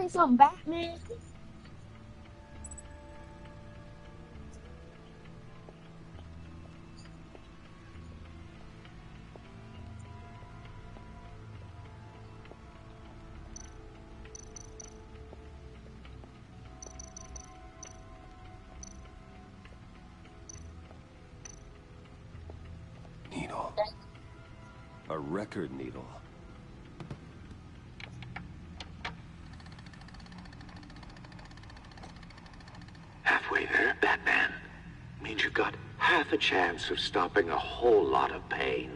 play some Batman? Needle. A record needle. Halfway there, Batman. Means you've got half a chance of stopping a whole lot of pain.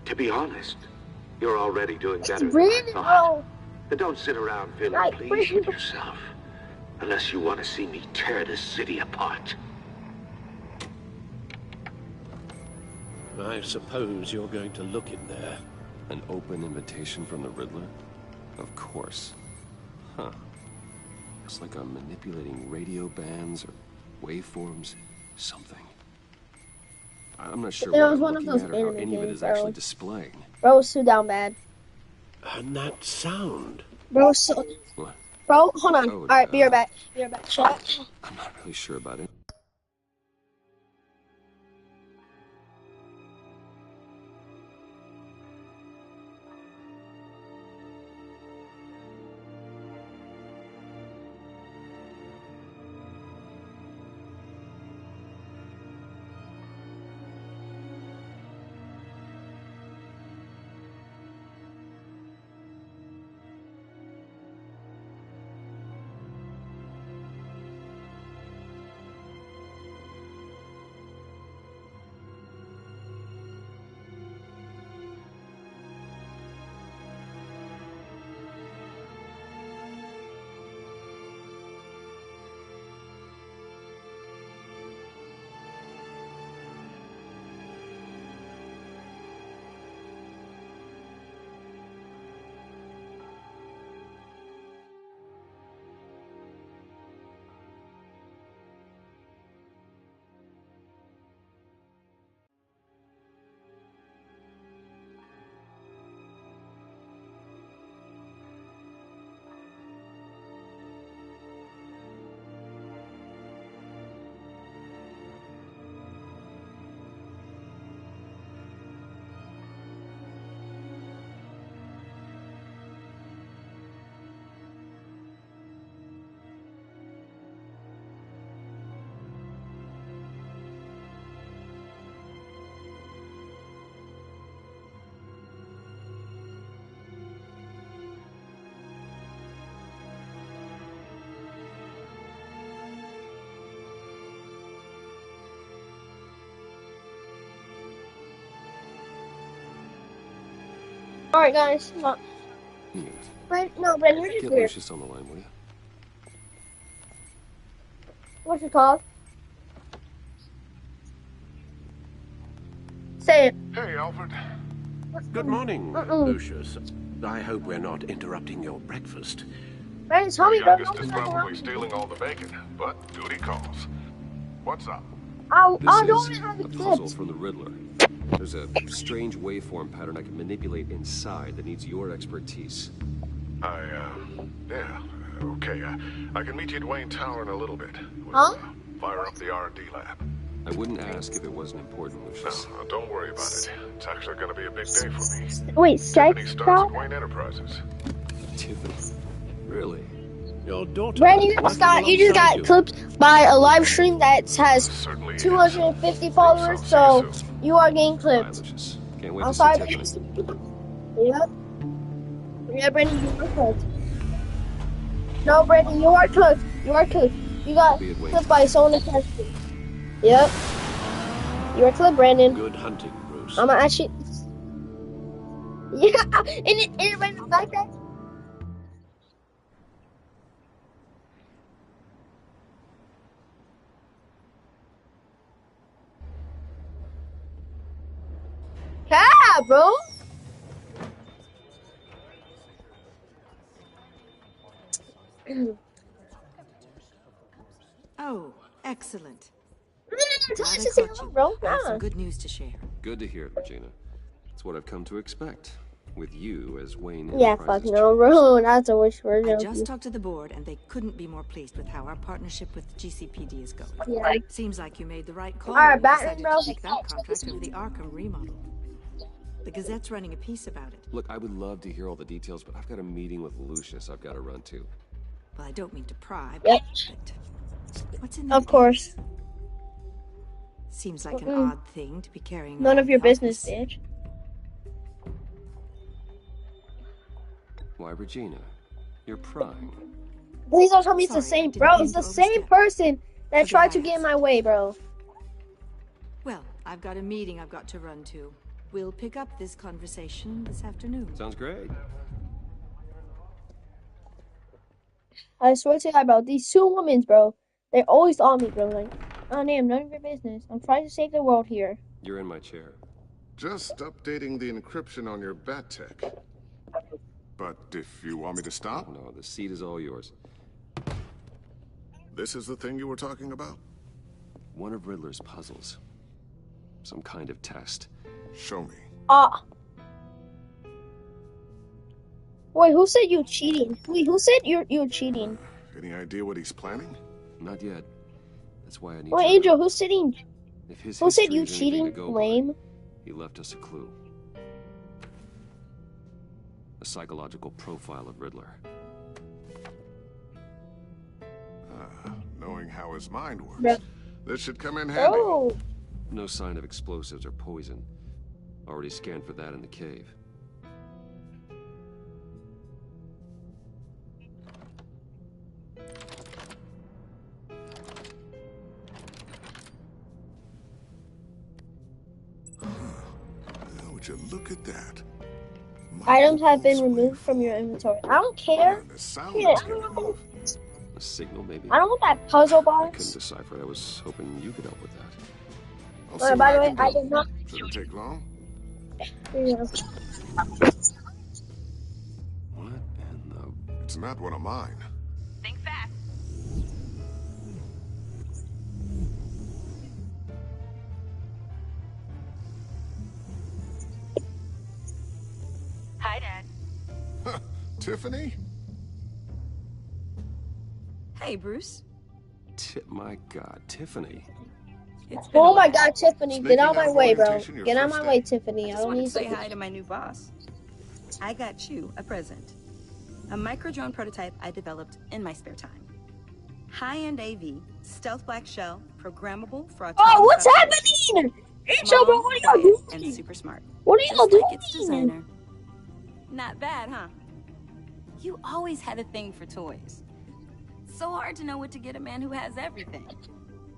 To be honest, you're already doing better than I thought. But don't sit around feeling pleased with yourself. Unless you want to see me tear this city apart. I suppose you're going to look in there. An open invitation from the Riddler? Of course. Huh. It's like I'm manipulating radio bands or waveforms, something. I'm not sure what I'm looking at or how any of it is actually displaying. Bro, it's too down bad. And that sound. Bro, so... What? Bro, hold on. Oh, Alright, be right back. Be right back. Chat. I'm not really sure about it. Alright, guys. No, Brandon, you're just Get weird. Lucius on the line, will you? What's it called? Say it. Hey, Alfred. Good morning, Lucius. I hope we're not interrupting your breakfast. Brandon, tell me, Your don't youngest is probably stealing all the bacon, but duty calls. What's up? I This don't is have a a puzzle clip. from the Riddler. There's a strange waveform pattern I can manipulate inside that needs your expertise. Yeah, okay. I can meet you at Wayne Tower in a little bit. We'll, Huh? Fire up the R&D lab. I wouldn't ask if it wasn't important, Lucius. No, don't worry about it. It's actually going to be a big day for me. Wait, Tiffany sex starts talk? at Wayne Enterprises. Tiffany. Really? Your daughter. Brandon, you just got clipped by a live stream that has Certainly 250 followers, so you are getting Bye, clipped. Lucius. Can't wait I'm to sorry. see Tiffany. Yep. Yeah, Brandon, you are cooked. No, Brandon, you are cooked. You are cooked. You got Be at Wayne. clipped by someone in Texas. Yep. You are clipped, Brandon. Good hunting, Bruce. I'm actually. Yeah, and it random like that. Yeah, bro. Oh, excellent. No, Glad just I say caught hello, you. bro. I have Nah. some good news to share. Good to hear it, Regina. It's what I've come to expect. with you as Wayne Yeah, Enterprises fuck no, chairman. bro. That's a wish for I a just talked to the board, and they couldn't be more pleased with how our partnership with GCPD is going. Yeah. Seems like you made the right call Alright, when you Batman, decided bro. to take that contract over the Arkham remodel. The Gazette's running a piece about it. Look, I would love to hear all the details, but I've got a meeting with Lucius I've got to run to. Well, I don't mean to pry, Yep. but what's in that Of course. case? Seems like an odd thing to be carrying None around of your the business, office. bitch. Why, Regina? You're prying. Please don't tell me it's the Sorry, I same, didn't bro. mean It's the to same overstep. person that Forget tried I to get in asked. my way, bro. Well, I've got a meeting I've got to run to. We'll pick up this conversation this afternoon. Sounds great. I swear to God, bro. These two women, bro. They're always on me, bro. Like, oh, damn, none of your business. I'm trying to save the world here. You're in my chair. Just updating the encryption on your Bat-Tech. But if you want me to stop, Oh, no, the seat is all yours. this is the thing you were talking about? One of Riddler's puzzles. Some kind of test. Show me. Ah. Wait, who said you cheating? Wait, who said you're cheating? Any idea what he's planning? Not yet. That's why I need Wait, your Angel, help. who's sitting? If his Who said history you is anything to cheating? go by, Lame. he left us a clue. A psychological profile of Riddler. Knowing how his mind works. Bro. This should come in handy. Oh. No sign of explosives or poison. Already scanned for that in the cave. Would you look at that? Items have been removed from your inventory. I don't care. The sound Yeah, is getting off. A signal, maybe? I don't want that puzzle I couldn't box. decipher it. I was hoping you could help with that. I'll see By what the way, can I do. did not. Shouldn't take long. Yeah. What in the... It's not one of mine. Think fast. Hi, Dad. Tiffany? Hey, Bruce. My God, Tiffany. It's been a Oh my while. God, Tiffany, Sneaking get out of my out of way, bro. orientation your Get out of first my way, day. Tiffany. I Just don't wanted need to say to. hi to my new boss. I got you a present. A micro-drone prototype I developed in my spare time. High-end AV, stealth black shell, programmable for autonomous Oh, what's operation. happening? Angel, bro, what are y'all Quiet, and doing? super smart. What are y'all Just like its doing? designer. Not bad, huh? You always had a thing for toys. So hard to know what to get a man who has everything.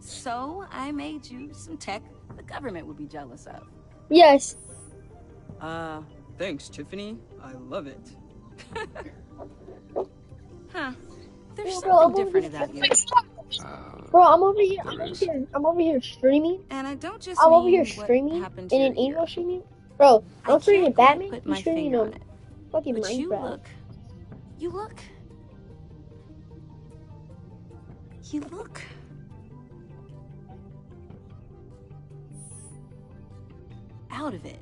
So I made you some tech the government would be jealous of. Yes. Thanks, Tiffany. I love it. Huh. There's Yeah, bro, something I'm different over about you. Bro, I'm over here. There I'm over is. here. I'm over here streaming. And I don't just I'm over mean here what streaming happened to in your an English ear. streaming. Bro, I I'm streaming can't quite Batman. put I'm my streaming finger on on it. fucking But you Minecraft. look out of it.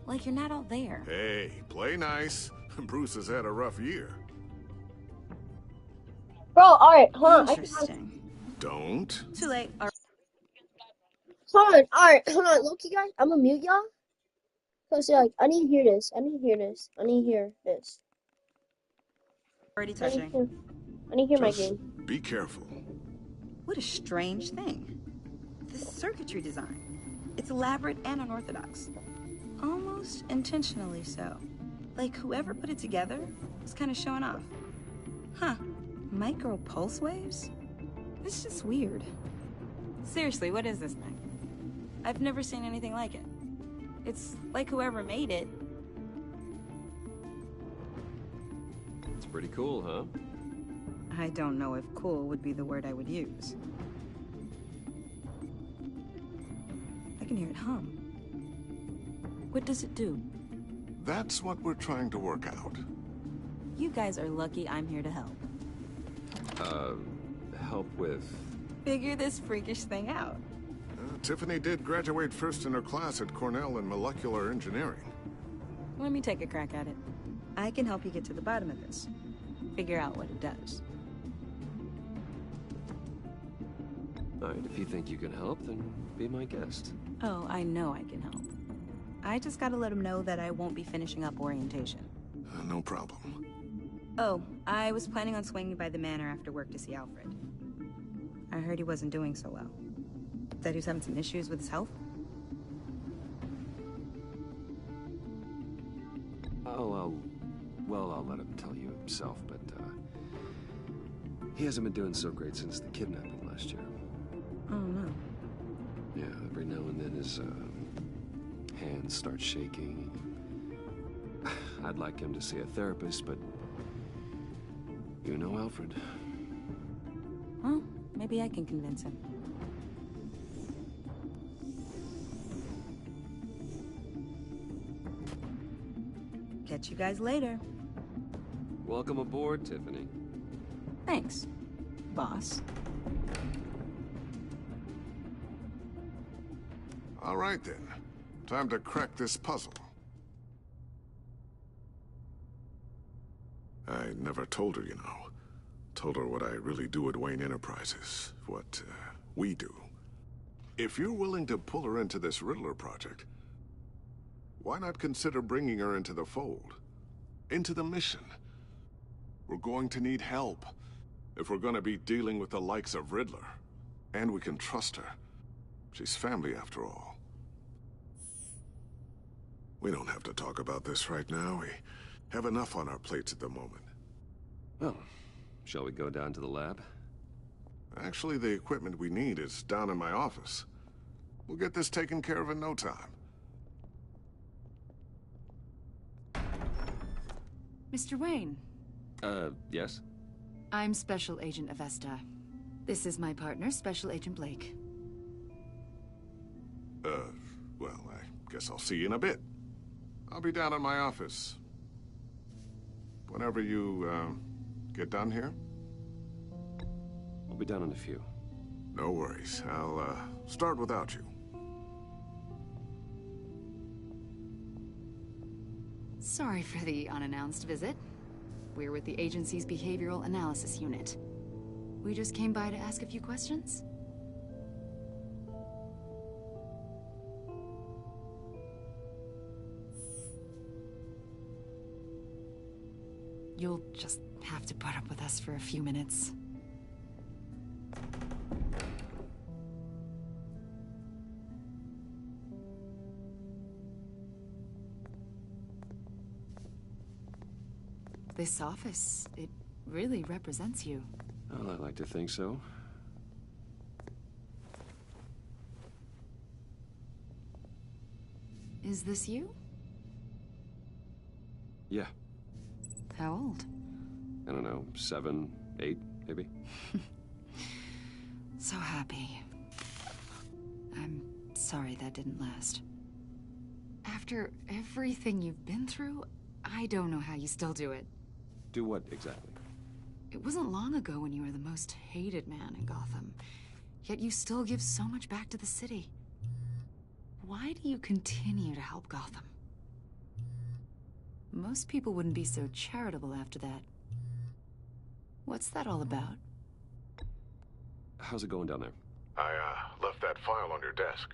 Like you're not all there. Hey, play nice. Bruce has had a rough year. Bro, alright, hold on. Interesting. Don't. Too late. Hold on, alright, hold on. Loki guys, I'm gonna mute y'all. Cause like, I need to hear this. I need to hear this. I need to hear this. Already I need touching. to, I need to hear my Just game. be careful. What a strange thing. The circuitry design. It's elaborate and unorthodox. Almost intentionally so. Like whoever put it together was kind of showing off. Huh. Micro pulse waves? It's just weird. Seriously, what is this thing? I've never seen anything like it. It's like whoever made it. It's pretty cool, huh? I don't know if cool would be the word I would use. I can hear it hum. What does it do? That's what we're trying to work out. You guys are lucky I'm here to help. Help with... Figure this freakish thing out. Tiffany did graduate first in her class at Cornell in molecular engineering. Let me take a crack at it. I can help you get to the bottom of this. Figure out what it does. Alright, if you think you can help, then be my guest. Oh, I know I can help. I just gotta let him know that I won't be finishing up orientation. No problem. Oh, I was planning on swinging by the manor after work to see Alfred. I heard he wasn't doing so well. That he was having some issues with his health? Well, I'll let him tell you himself, but, he hasn't been doing so great since the kidnapping last year. Oh, no. Yeah, every now and then his, hands start shaking. I'd like him to see a therapist, but you know Alfred. Well, maybe I can convince him. Catch you guys later. Welcome aboard, Tiffany. Thanks, boss. All right, then. Time to crack this puzzle. I never told her, you know. Told her what I really do at Wayne Enterprises. What, we do. If you're willing to pull her into this Riddler project, why not consider bringing her into the fold? Into the mission? We're going to need help if we're going to be dealing with the likes of Riddler. And we can trust her. She's family, after all. We don't have to talk about this right now. We have enough on our plates at the moment. Well, shall we go down to the lab? Actually, the equipment we need is down in my office. We'll get this taken care of in no time. Mr. Wayne. Yes? I'm Special Agent Avesta. This is my partner, Special Agent Blake. Well, I guess I'll see you in a bit. I'll be down in my office. Whenever you, get done here? I'll be down in a few. No worries. I'll, start without you. Sorry for the unannounced visit. We're with the agency's Behavioral Analysis Unit. We just came by to ask a few questions. You'll just have to put up with us for a few minutes. This office, it really represents you. Well, I like to think so. Is this you? Yeah. How old? I don't know, 7, 8, maybe? So happy. I'm sorry that didn't last. After everything you've been through, I don't know how you still do it. Do what, exactly? It wasn't long ago when you were the most hated man in Gotham. Yet you still give so much back to the city. Why do you continue to help Gotham? Most people wouldn't be so charitable after that. What's that all about? How's it going down there? I, left that file on your desk.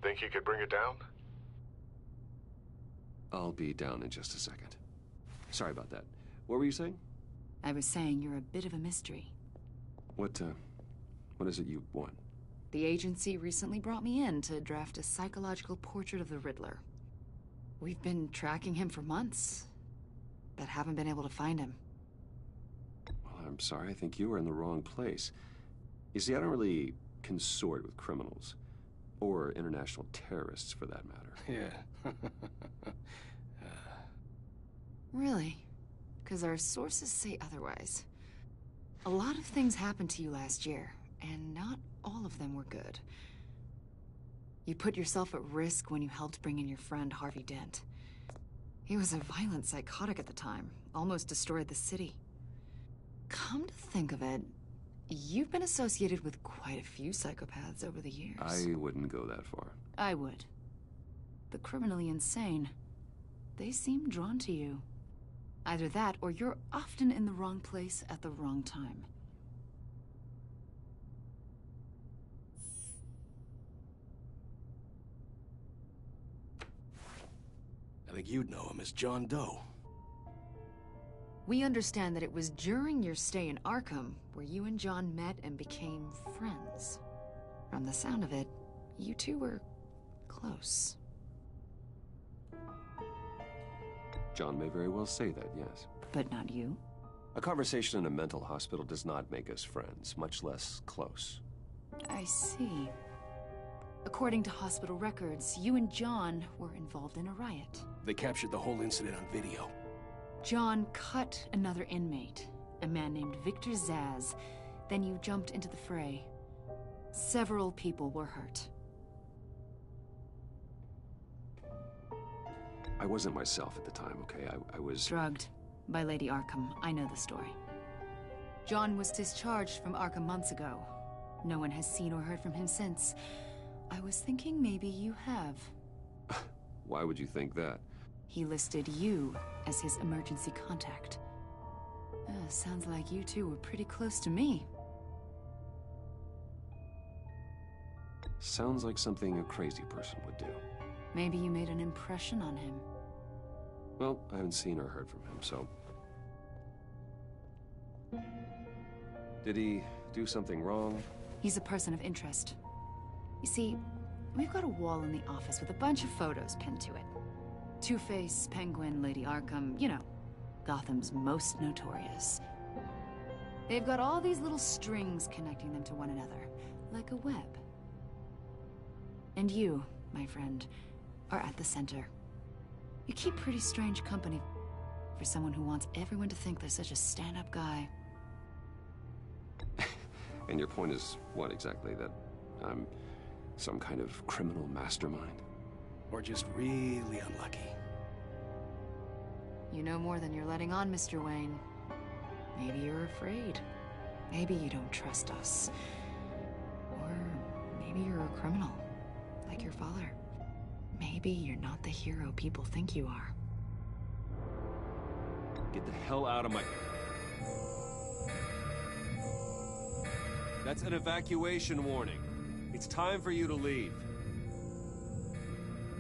Think you could bring it down? I'll be down in just a second. Sorry about that. What were you saying? I was saying you're a bit of a mystery. What is it you want? The agency recently brought me in to draft a psychological portrait of the Riddler. We've been tracking him for months, but haven't been able to find him. Well, I'm sorry. I think you were in the wrong place. You see, I don't really consort with criminals. Or international terrorists, for that matter. Yeah. Really? Because our sources say otherwise. A lot of things happened to you last year, and not all of them were good. You put yourself at risk when you helped bring in your friend Harvey Dent. He was a violent psychotic at the time, almost destroyed the city. Come to think of it, you've been associated with quite a few psychopaths over the years. I wouldn't go that far. I would. The criminally insane. they seem drawn to you. Either that, or you're often in the wrong place at the wrong time. I think you'd know him as John Doe. We understand that it was during your stay in Arkham where you and John met and became friends. From the sound of it, you two were close. John may very well say that, yes. But not you? A conversation in a mental hospital does not make us friends, much less close. I see. According to hospital records, you and John were involved in a riot. They captured the whole incident on video. John cut another inmate, a man named Victor Zsasz. Then you jumped into the fray. Several people were hurt. I wasn't myself at the time, okay? I was... drugged by Lady Arkham. I know the story. John was discharged from Arkham months ago. No one has seen or heard from him since. I was thinking maybe you have. Why would you think that? He listed you as his emergency contact. Sounds like you two were pretty close to me. Sounds like something a crazy person would do. Maybe you made an impression on him. Well, I haven't seen or heard from him, so... Did he do something wrong? He's a person of interest. You see, we've got a wall in the office with a bunch of photos pinned to it. Two-Face, Penguin, Lady Arkham, you know, Gotham's most notorious. They've got all these little strings connecting them to one another, like a web. And you, my friend, are at the center. You keep pretty strange company for someone who wants everyone to think they're such a stand-up guy. And your point is what exactly? That I'm some kind of criminal mastermind? Or just really unlucky. You know more than you're letting on, Mr. Wayne. Maybe you're afraid. Maybe you don't trust us. Or maybe you're a criminal, like your father. Maybe you're not the hero people think you are. Get the hell out of my... That's an evacuation warning. It's time for you to leave.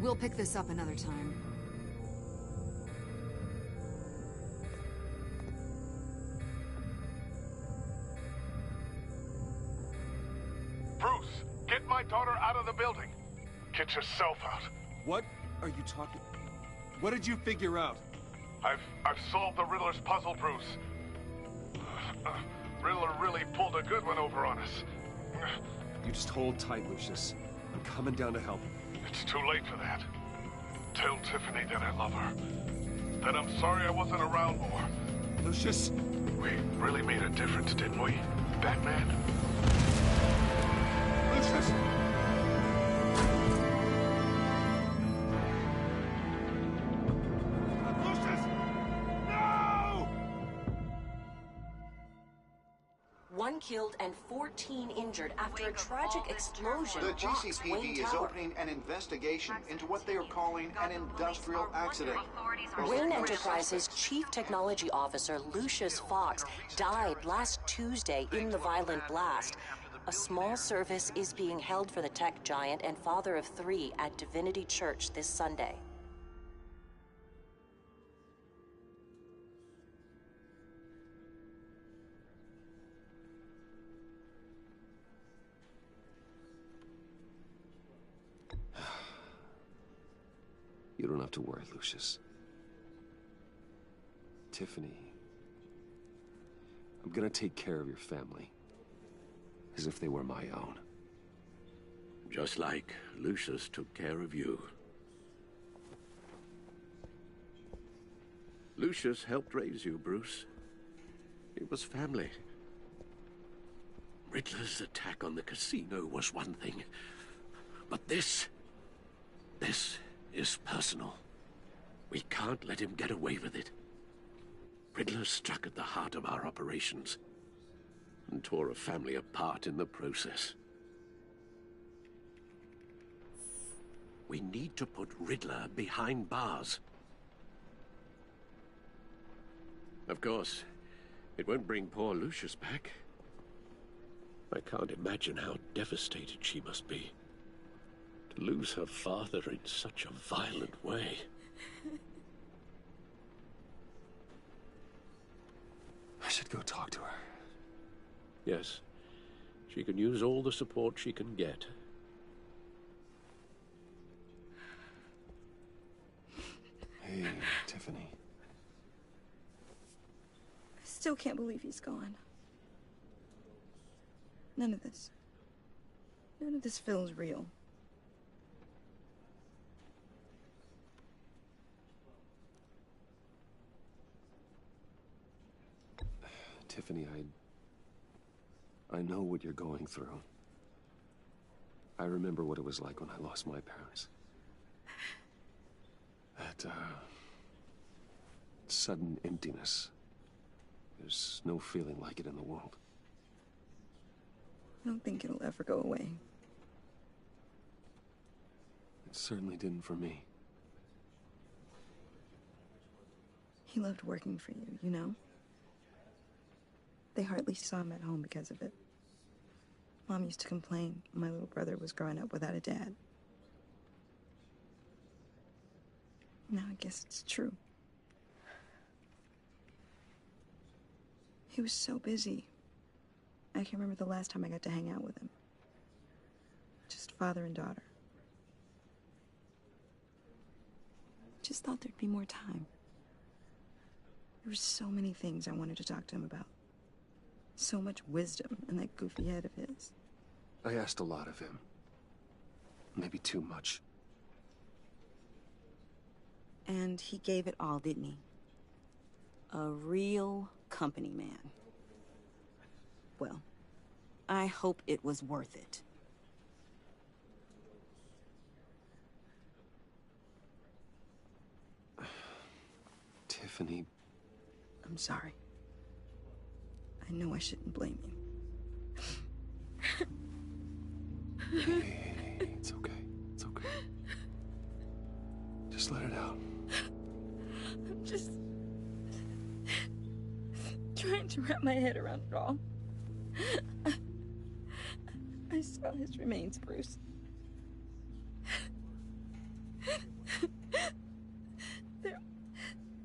We'll pick this up another time. Bruce, get my daughter out of the building. Get yourself out. What are you talking... What did you figure out? I've solved the Riddler's puzzle, Bruce. Riddler really pulled a good one over on us. You just hold tight, Lucius. I'm coming down to help. It's too late for that. Tell Tiffany that I love her. That I'm sorry I wasn't around more. Lucius! We really made a difference, didn't we, Batman? Lucius! One killed and 14 injured after a tragic explosion. The rocks GCPD Wayne is Tower. opening an investigation into what they are calling an industrial accident. Wayne Enterprises Chief Technology Officer Lucius Fox died last Tuesday in the violent blast. A small service is being held for the tech giant and father of 3 at Divinity Church this Sunday. You don't have to worry, Lucius. Tiffany, I'm gonna take care of your family. As if they were my own. Just like Lucius took care of you. Lucius helped raise you, Bruce. It was family. Riddler's attack on the casino was one thing. But this is personal. We can't let him get away with it. Riddler struck at the heart of our operations and tore a family apart in the process. We need to put Riddler behind bars. Of course, it won't bring poor Lucius back. I can't imagine how devastated she must be. To lose her father in such a violent way. I should go talk to her. Yes, she can use all the support she can get. Hey, Tiffany. I still can't believe he's gone. None of this feels real. Tiffany, I know what you're going through. I remember what it was like when I lost my parents. That, sudden emptiness. There's no feeling like it in the world. I don't think it'll ever go away. It certainly didn't for me. He loved working for you, you know? They hardly saw him at home because of it. Mom used to complain my little brother was growing up without a dad. Now I guess it's true. He was so busy. I can remember the last time I got to hang out with him. Just father and daughter. Just thought there'd be more time. There were so many things I wanted to talk to him about. So much wisdom in that goofy head of his. I asked a lot of him. Maybe too much. And he gave it all, didn't he? A real company man. Well, I hope it was worth it. Tiffany. I'm sorry. I know I shouldn't blame you. Hey, it's okay. It's okay. Just let it out. I'm just trying to wrap my head around it all. I saw his remains, Bruce.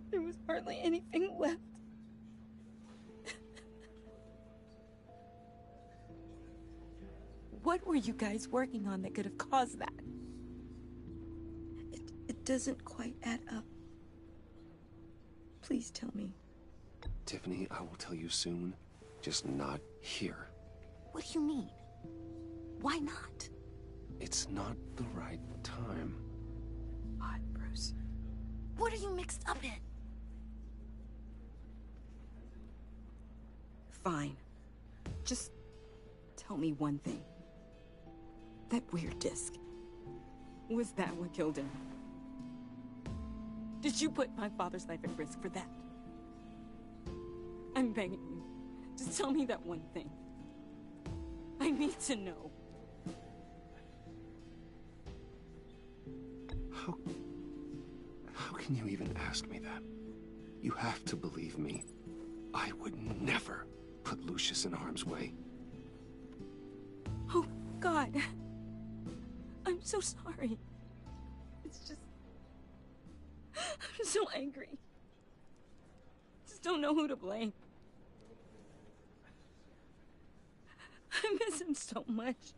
There was hardly anything left. What were you guys working on that could have caused that? It doesn't quite add up. Please tell me. Tiffany, I will tell you soon. Just not here. What do you mean? Why not? It's not the right time. Odd, Bruce. What are you mixed up in? Fine. Just tell me one thing. That weird disc. Was that what killed him? Did you put my father's life at risk for that? I'm begging you. Just tell me that one thing. I need to know. How can you even ask me that? You have to believe me. I would never put Lucius in harm's way. Oh, God. I'm so sorry. It's just... I'm so angry. Just don't know who to blame. I miss him so much.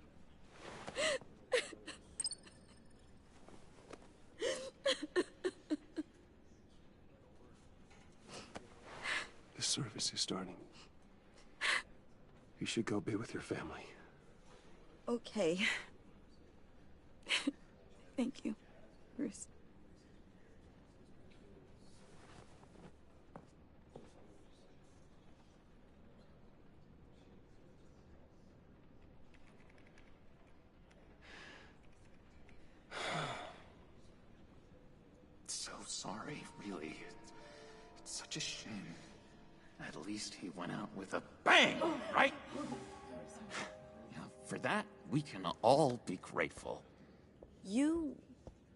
The service is starting. You should go be with your family. Okay. Thank you, Bruce. So sorry, really. It's such a shame. At least he went out with a bang, right? Yeah, for that, we can all be grateful. You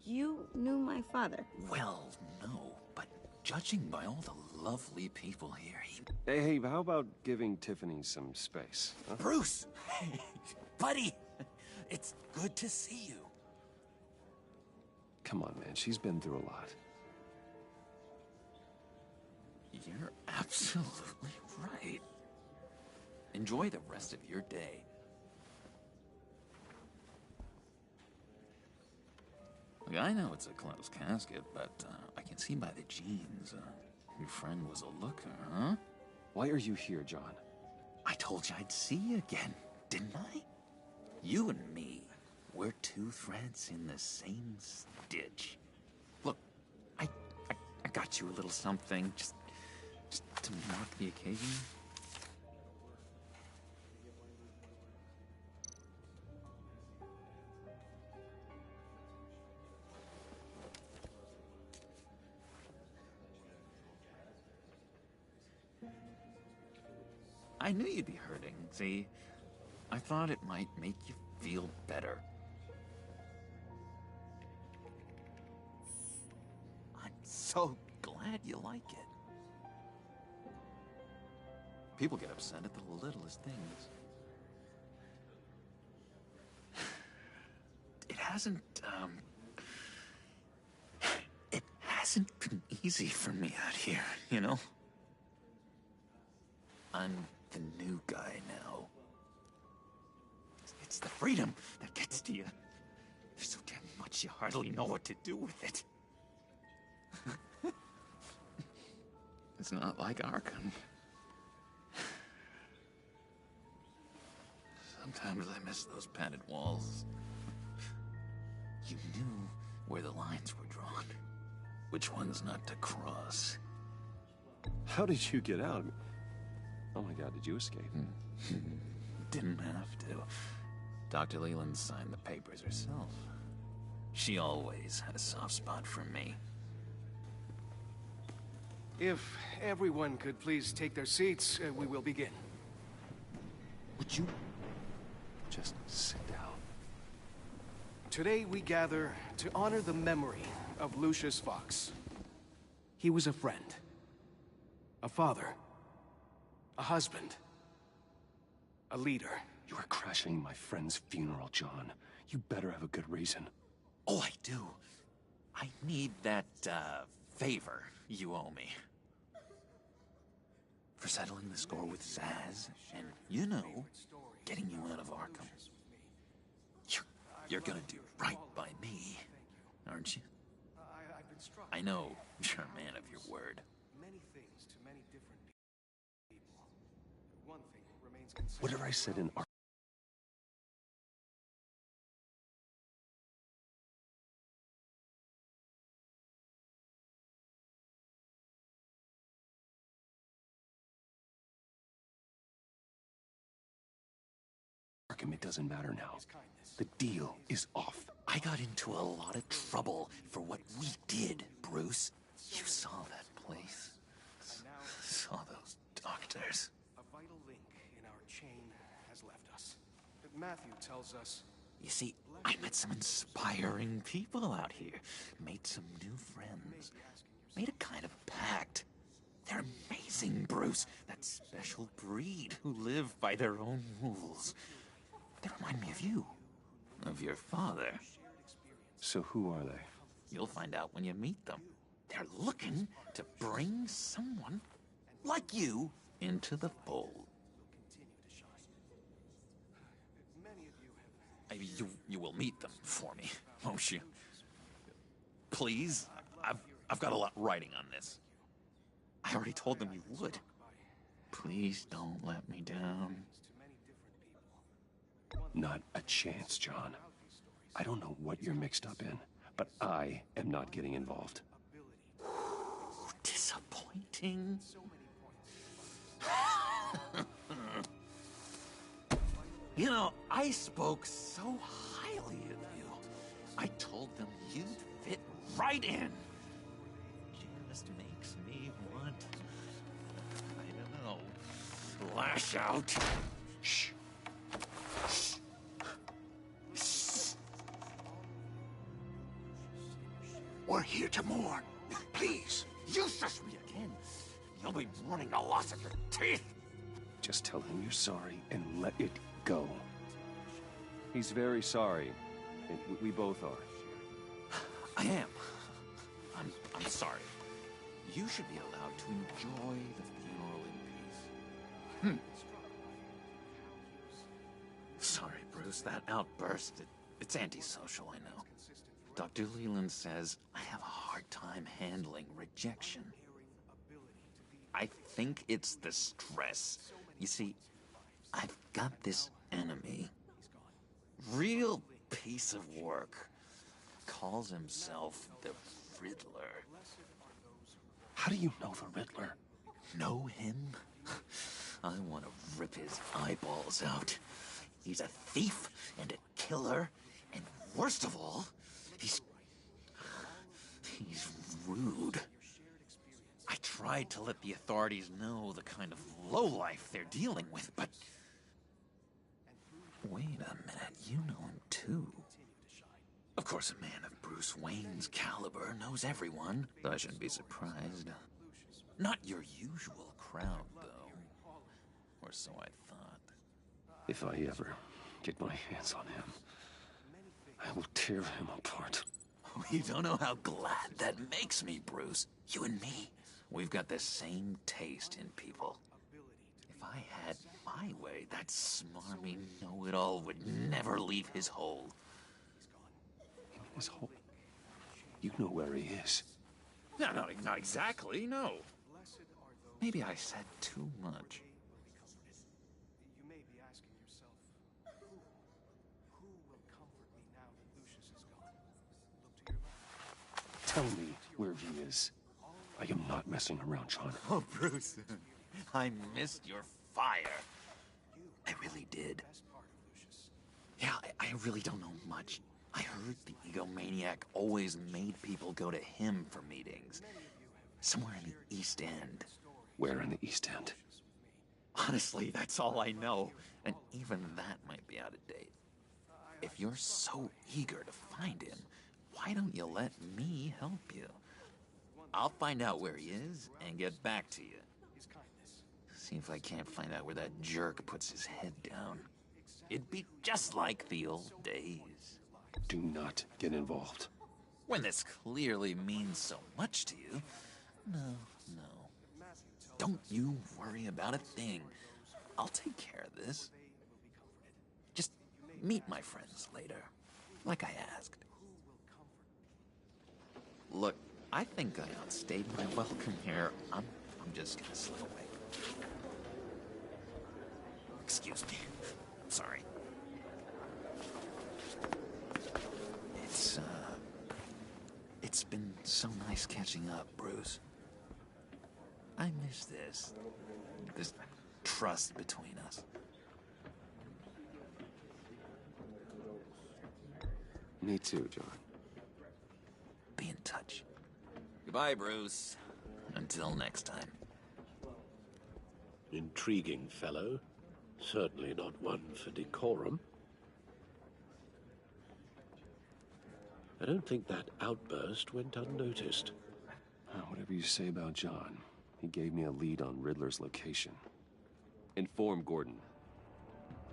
knew my father? Well, no, but judging by all the lovely people here. Hey, how about giving Tiffany some space? Huh? Bruce! Buddy! It's good to see you. Come on, man. She's been through a lot. You're absolutely right. Enjoy the rest of your day. Look, I know it's a closed casket, but I can see by the jeans, your friend was a looker, huh? Why are you here, John? I told you I'd see you again, didn't I? You and me, we're two threads in the same stitch. Look, I got you a little something, just to mark the occasion. I knew you'd be hurting, see? I thought it might make you feel better. I'm so glad you like it. People get upset at the littlest things. It hasn't been easy for me out here, you know? I'm the new guy now. It's the freedom that gets to you. There's so damn much you hardly know what to do with it. It's not like Arkham. Sometimes I miss those padded walls. You knew where the lines were drawn. Which ones not to cross. How did you get out? Oh my God, did you escape? Didn't have to. Dr. Leland signed the papers herself. She always had a soft spot for me. If everyone could please take their seats, we will begin. Would you just sit down? Today we gather to honor the memory of Lucius Fox. He was a friend, a father, a husband, a leader. You are crashing my friend's funeral, John. You better have a good reason. Oh, I do. I need that, favor you owe me. For settling the score with Zsasz, and, you know, getting you out of Arkham. You're gonna do right by me, aren't you? I know you're a man of your word. Many things to many different people. One thing remains consistent. Whatever I said in Arkham. It doesn't matter now. The deal is off. I got into a lot of trouble for what we did, Bruce. You saw that place. Saw those doctors. A vital link in our chain has left us. Matthew tells us... You see, I met some inspiring people out here. Made some new friends. Made a kind of pact. They're amazing, Bruce. That special breed who live by their own rules. They remind me of you. Of your father. So who are they? You'll find out when you meet them. They're looking to bring someone like you into the fold. You will meet them for me, won't you? Please? I've got a lot writing on this. I already told them you would. Please don't let me down. Not a chance, John. I don't know what you're mixed up in, but I am not getting involved. Disappointing. You know, I spoke so highly of you. I told them you'd fit right in. Just makes me want, I don't know, lash out. Shh. We're here to mourn. Please. You shush me again. you'll be mourning the loss of your teeth. Just tell him you're sorry and let it go. He's very sorry, and we both are. I am. I'm sorry. You should be allowed to enjoy the funeral in peace. Sorry, Bruce, that outburst, it's antisocial, I know. Dr. Leland says I have a hard time handling rejection. I think it's the stress. You see, I've got this enemy. Real piece of work. Calls himself the Riddler. How do you know the Riddler? Know him? I want to rip his eyeballs out. He's a thief and a killer, and worst of all, he's rude. I tried to let the authorities know the kind of lowlife they're dealing with, but... Wait a minute, you know him too. Of course, a man of Bruce Wayne's caliber knows everyone, so I shouldn't be surprised. Not your usual crowd, though. Or so I thought. If I ever get my hands on him, I will tear him apart. You don't know how glad that makes me, Bruce. You and me, we've got the same taste in people. If I had my way, that smarmy know-it-all would never leave his hole. His hole? You know where he is. No, not exactly, no. Maybe I said too much. You may be asking yourself, who will comfort me now that Lucius is gone? Look to your left. Tell me where he is. I am not messing around, John. Oh, Bruce, I missed your fire. I really did. Yeah, I really don't know much. I heard the egomaniac always made people go to him for meetings. Somewhere in the East End. Where in the East End? Honestly, that's all I know. And even that might be out of date. If you're so eager to find him, why don't you let me help you? I'll find out where he is and get back to you. See if I can't find out where that jerk puts his head down. It'd be just like the old days. Do not get involved. When this clearly means so much to you. No. Don't you worry about a thing. I'll take care of this. Just meet my friends later, like I asked. Look, I think I outstayed my welcome here. I'm just gonna slip away. Excuse me. Sorry. It's been so nice catching up, Bruce. I miss this trust between us. Me too, John. Be in touch. Goodbye, Bruce. Until next time. Intriguing fellow. Certainly not one for decorum. I don't think that outburst went unnoticed. Whatever you say about John, he gave me a lead on Riddler's location. Inform Gordon.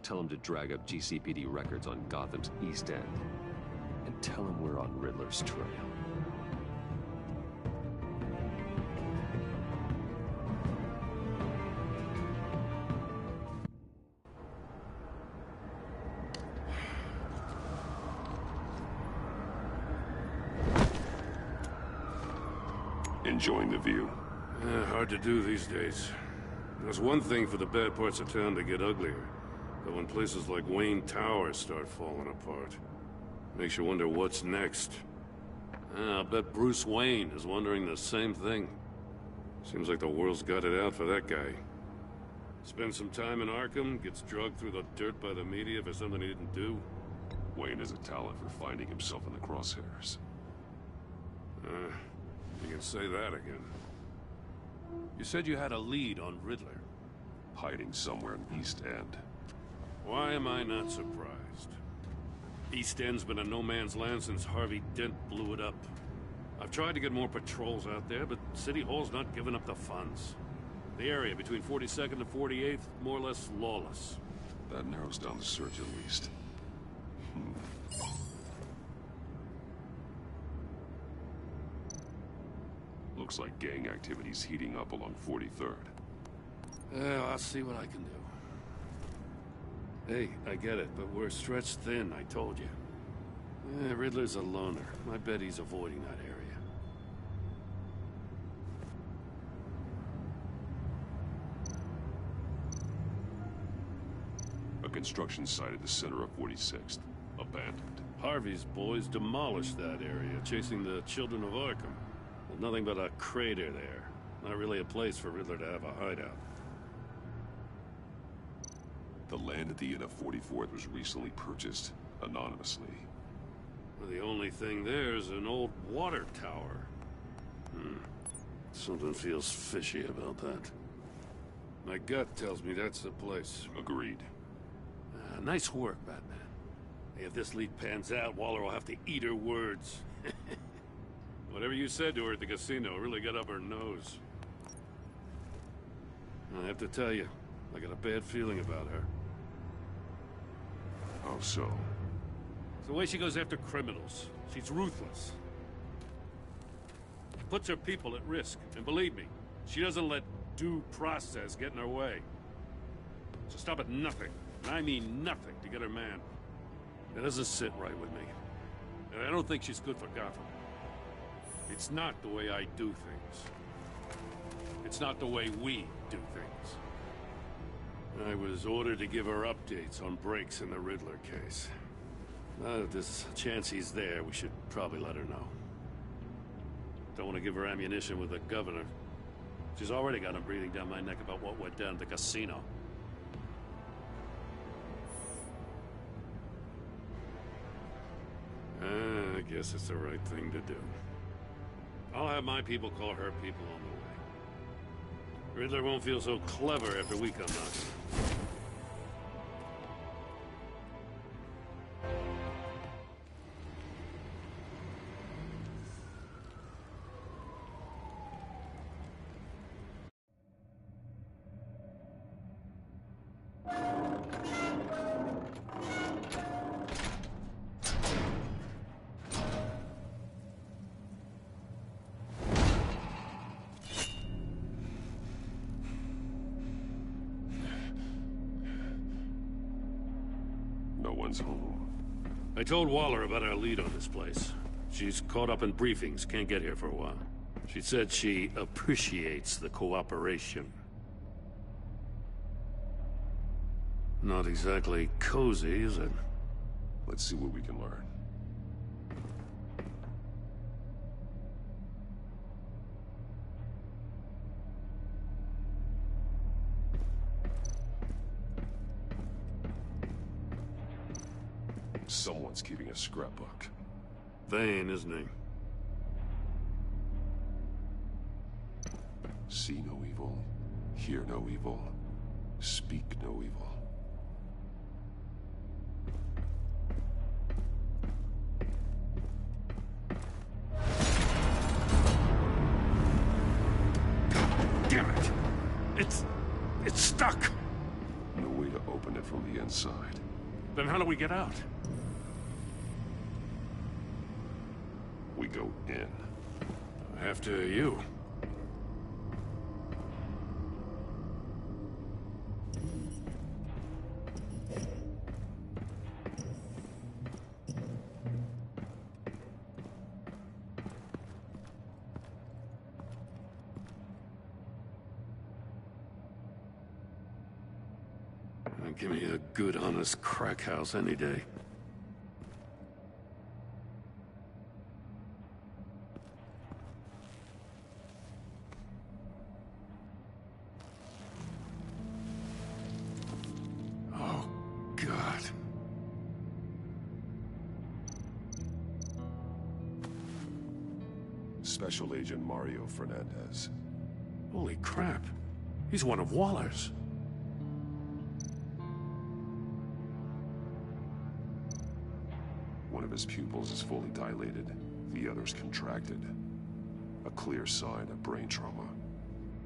Tell him to drag up GCPD records on Gotham's East End. And tell him we're on Riddler's trail. Enjoying the view? Hard to do these days. There's one thing for the bad parts of town to get uglier. But when places like Wayne Tower start falling apart, makes you wonder what's next. I'll bet Bruce Wayne is wondering the same thing. Seems like the world's got it out for that guy. Spends some time in Arkham, gets drugged through the dirt by the media for something he didn't do. Wayne is a talent for finding himself in the crosshairs. You can say that again. You said you had a lead on Riddler. Hiding somewhere in East End. Why am I not surprised? East End's been a no-man's land since Harvey Dent blew it up. I've tried to get more patrols out there, but City Hall's not giving up the funds. The area between 42nd and 48th, more or less lawless. That narrows down the search at least. Looks like gang activity's heating up along 43rd. Well, I'll see what I can do. Hey, I get it, but we're stretched thin, I told you. Riddler's a loner. I bet he's avoiding that area. A construction site at the center of 46th. Abandoned. Harvey's boys demolished that area, chasing the children of Arkham. There's nothing but a crater there. Not really a place for Riddler to have a hideout. The land at the end of 44th was recently purchased anonymously. Well, the only thing there is an old water tower. Something feels fishy about that. My gut tells me that's the place. Agreed. Nice work, Batman. If this lead pans out, Waller will have to eat her words. Whatever you said to her at the casino really got up her nose. I have to tell you, I got a bad feeling about her. How so? It's the way she goes after criminals. She's ruthless. Puts her people at risk. And believe me, she doesn't let due process get in her way. So stop at nothing, and I mean nothing, to get her man. That doesn't sit right with me. And I don't think she's good for Gotham. It's not the way I do things. It's not the way we do things. I was ordered to give her updates on breaks in the Riddler case. Now, if there's a chance he's there, we should probably let her know. Don't want to give her ammunition with the governor. She's already got him breathing down my neck about what went down at the casino. I guess it's the right thing to do. I'll have my people call her people on the way. Riddler won't feel so clever after we come knocking. No one's home. I told Waller about our lead on this place. She's caught up in briefings, can't get here for a while. She said she appreciates the cooperation. Not exactly cozy, is it? Let's see what we can learn. Someone's keeping a scrapbook. Vane, isn't he? See no evil, hear no evil, speak no evil. Damn it! It's stuck! No way to open it from the inside. Then how do we get out? We go in. After you. Give me a good, honest crack house any day. Oh, God. Special Agent Mario Fernandez. Holy crap. He's one of Waller's. One of his pupils is fully dilated, the other's contracted. A clear sign of brain trauma.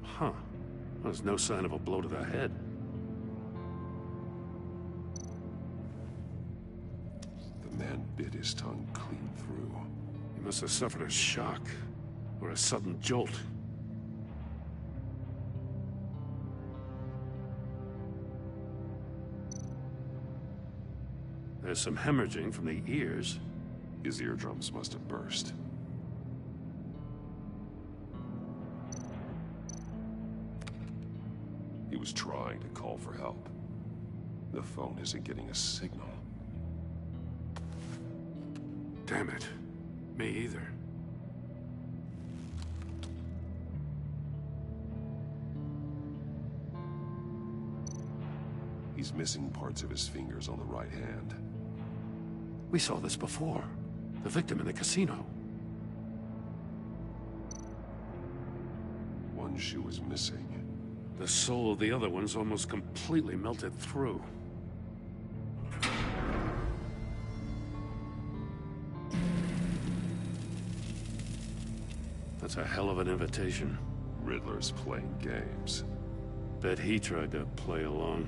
Huh. There's no sign of a blow to the head. The man bit his tongue clean through. He must have suffered a shock, or a sudden jolt. There's some hemorrhaging from the ears. His eardrums must have burst. He was trying to call for help. The phone isn't getting a signal. Damn it. Me either. He's missing parts of his fingers on the right hand. We saw this before. The victim in the casino. One shoe is missing. The sole of the other one's almost completely melted through. That's a hell of an invitation. Riddler's playing games. Bet he tried to play along.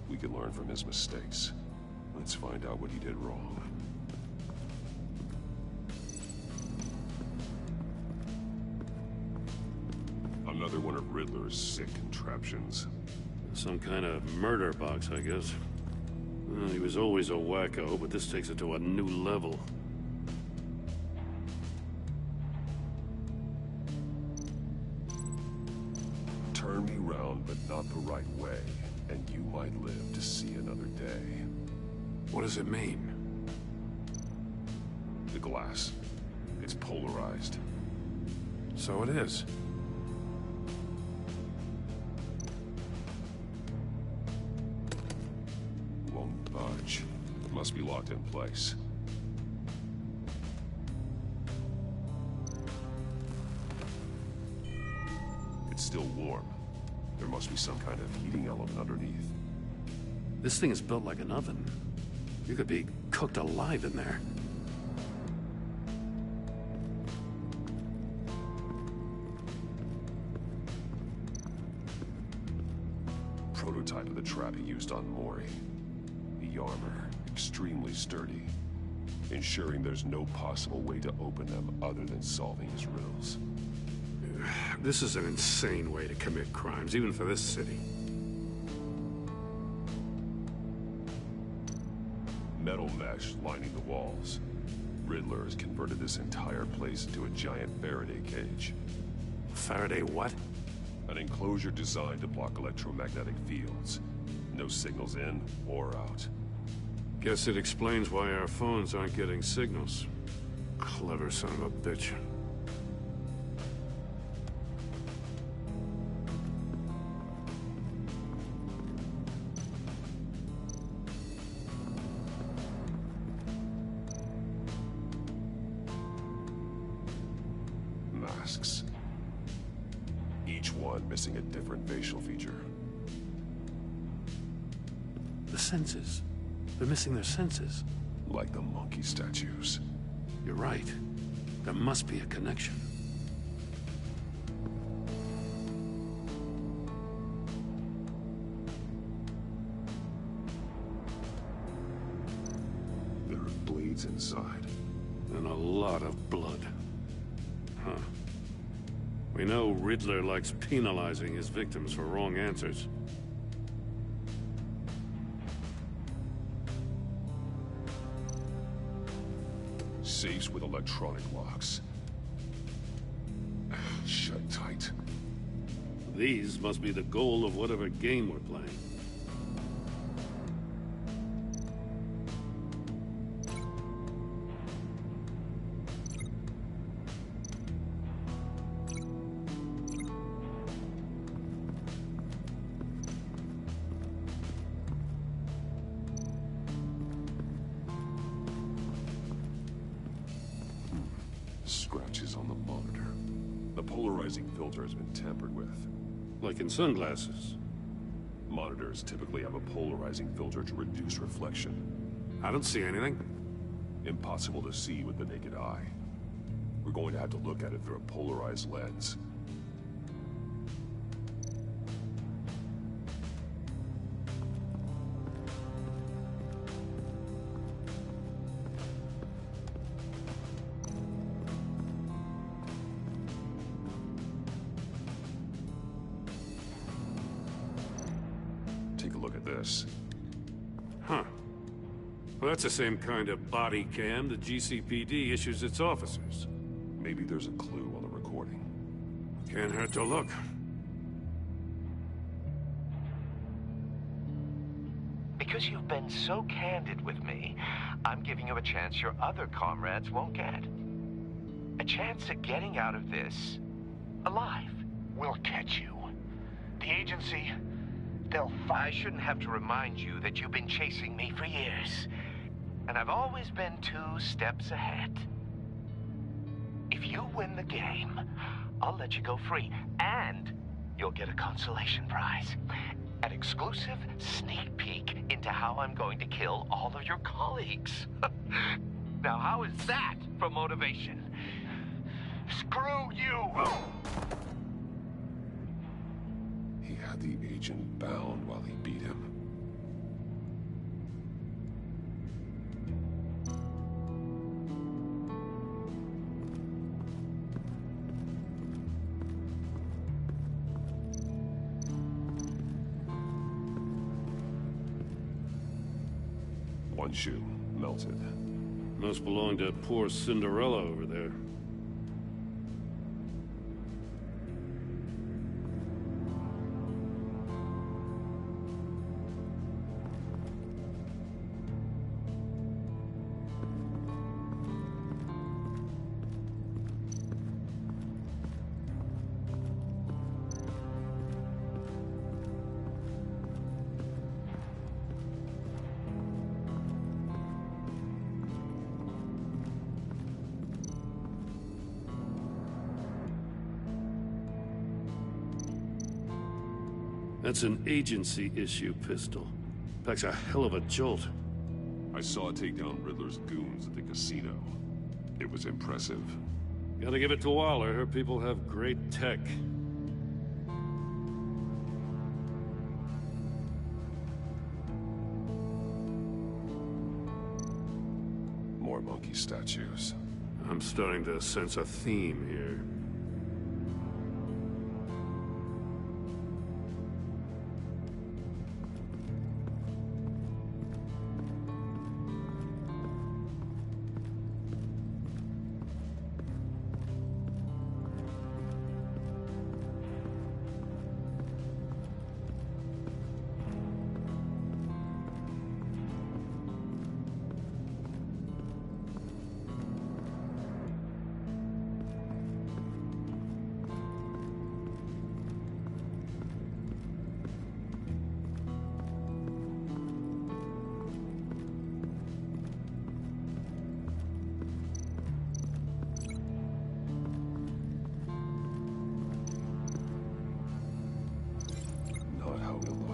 We can learn from his mistakes. Let's find out what he did wrong. Another one of Riddler's sick contraptions. Some kind of murder box, I guess. Well, he was always a wacko, but this takes it to a new level. Turn me round, but not the right way, and you might live to see another day. What does it mean? The glass. It's polarized. So it is. Won't budge. Must be locked in place. It's still warm. There must be some kind of heating element underneath. This thing is built like an oven. You could be cooked alive in there. Prototype of the trap he used on Mori. The armor, extremely sturdy, ensuring there's no possible way to open them other than solving his riddles. This is an insane way to commit crimes, even for this city. Metal mesh lining the walls. Riddler has converted this entire place into a giant Faraday cage. Faraday what? An enclosure designed to block electromagnetic fields. No signals in or out. Guess it explains why our phones aren't getting signals. Clever son of a bitch. Masks. Each one missing a different facial feature. The senses. They're missing their senses. Like the monkey statues. You're right. There must be a connection. There are blades inside. And a lot of blood. Huh. We know Riddler likes penalizing his victims for wrong answers. Safes with electronic locks. Shut tight. These must be the goal of whatever game we're playing. Scratches on the monitor. The polarizing filter has been tampered with. Like in sunglasses. Monitors typically have a polarizing filter to reduce reflection. I don't see anything. Impossible to see with the naked eye. We're going to have to look at it through a polarized lens. this. Huh. Well, that's the same kind of body cam the GCPD issues its officers. Maybe there's a clue on the recording. Can't hurt to look. Because you've been so candid with me, I'm giving you a chance your other comrades won't get. A chance at getting out of this alive. We'll catch you. The agency, they'll find... I shouldn't have to remind you that you've been chasing me for years. And I've always been 2 steps ahead. If you win the game, I'll let you go free. And you'll get a consolation prize. An exclusive sneak peek into how I'm going to kill all of your colleagues. Now, how is that for motivation? Screw you! He had the agent bound while he beat him. One shoe, melted. Must belong to poor Cinderella over there. That's an agency-issue pistol. Packs a hell of a jolt. I saw it take down Riddler's goons at the casino. It was impressive. Gotta give it to Waller. Her people have great tech. More monkey statues. I'm starting to sense a theme here.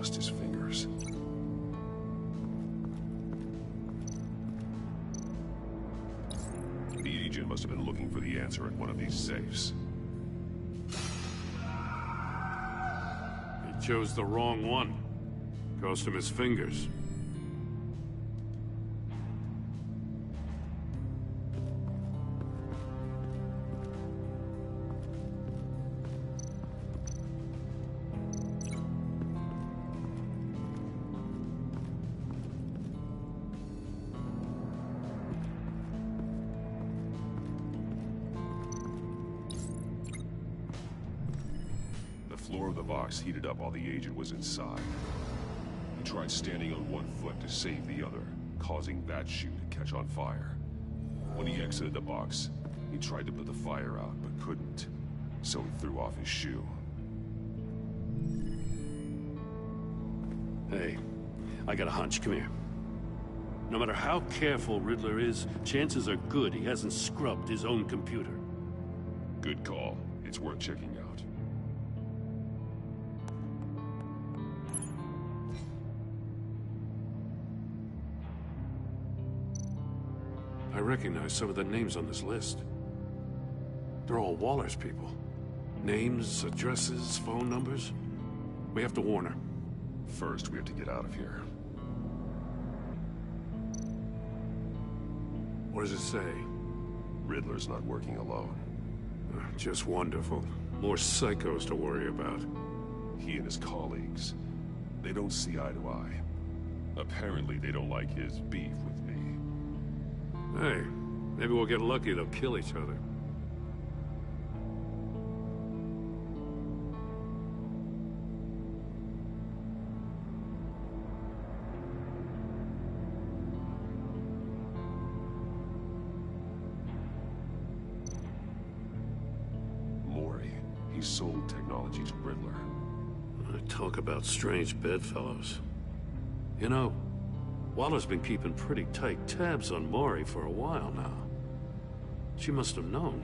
His fingers. The agent must have been looking for the answer at one of these safes. He chose the wrong one. Cost him his fingers. The floor of the box heated up while the agent was inside. He tried standing on one foot to save the other, causing that shoe to catch on fire. When he exited the box, he tried to put the fire out, but couldn't, so he threw off his shoe. Hey, I got a hunch. Come here. No matter how careful Riddler is, chances are good he hasn't scrubbed his own computer. Good call. It's worth checking out. I recognize some of the names on this list. They're all Waller's people. Names, addresses, phone numbers. We have to warn her. First, we have to get out of here. What does it say? Riddler's not working alone. Just wonderful. More psychos to worry about. He and his colleagues, they don't see eye to eye. Apparently they don't like his beef with me. Hey, maybe we'll get lucky, they'll kill each other. Mori, he sold technology to Riddler. Talk about strange bedfellows. You know, Waller's been keeping pretty tight tabs on Mori for a while now. She must have known.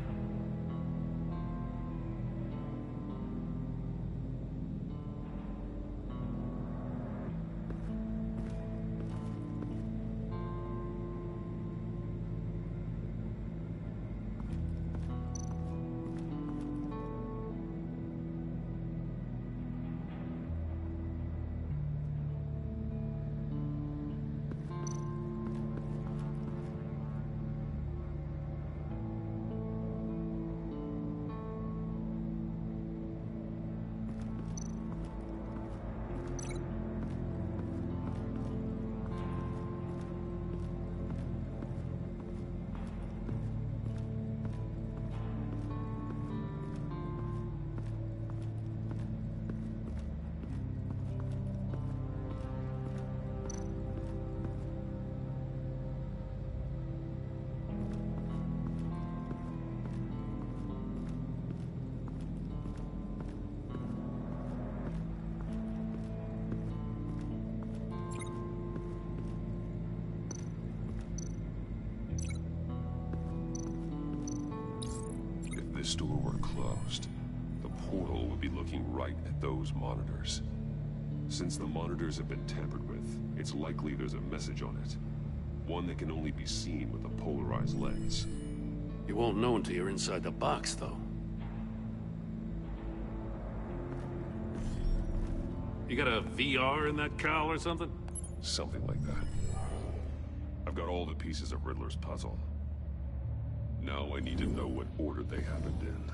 This door were closed, the portal would be looking right at those monitors. Since the monitors have been tampered with, it's likely there's a message on it. One that can only be seen with a polarized lens. You won't know until you're inside the box, though. You got a VR in that cowl or something? Something like that. I've got all the pieces of Riddler's puzzle. Now I need to know what order they happened in.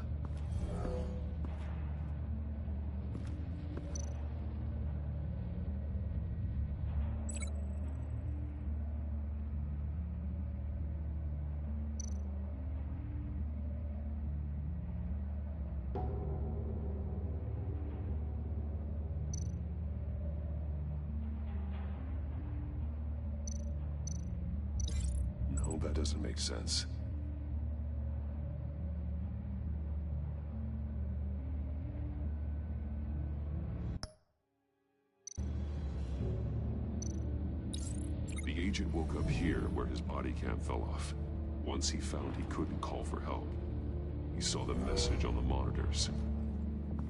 No, that doesn't make sense. The agent woke up here where his body cam fell off. Once he found he couldn't call for help, he saw the message on the monitors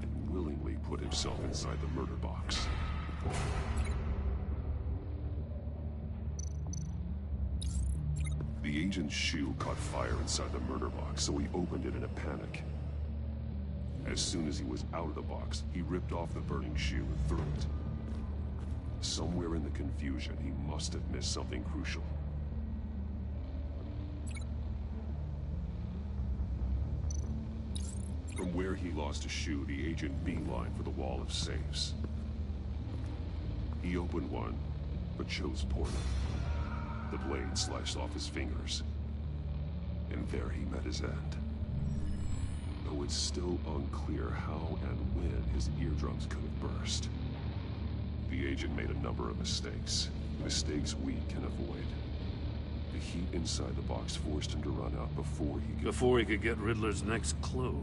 and willingly put himself inside the murder box. The agent's shoe caught fire inside the murder box, so he opened it in a panic. As soon as he was out of the box, he ripped off the burning shoe and threw it. Somewhere in the confusion, he must have missed something crucial. From where he lost a shoe, the agent beelined for the wall of safes. He opened one, but chose poorly. The blade sliced off his fingers, and there he met his end. Though it's still unclear how and when his eardrums could have burst. The agent made a number of mistakes. Mistakes we can avoid. The heat inside the box forced him to run out before he could get Riddler's next clue.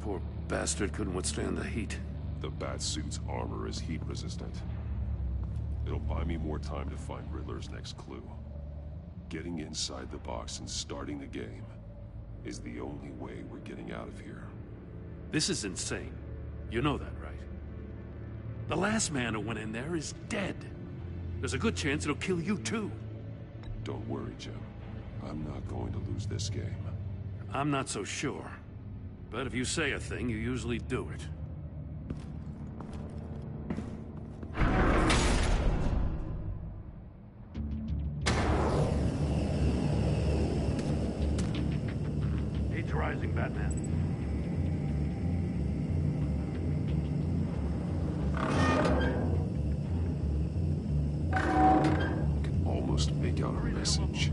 Poor bastard couldn't withstand the heat. The Batsuit's armor is heat resistant. It'll buy me more time to find Riddler's next clue. Getting inside the box and starting the game is the only way we're getting out of here. This is insane. You know that, right? The last man who went in there is dead. There's a good chance it'll kill you too. Don't worry, Jim. I'm not going to lose this game. I'm not so sure. But if you say a thing, you usually do it. Heat's rising, Batman. almost make out a message.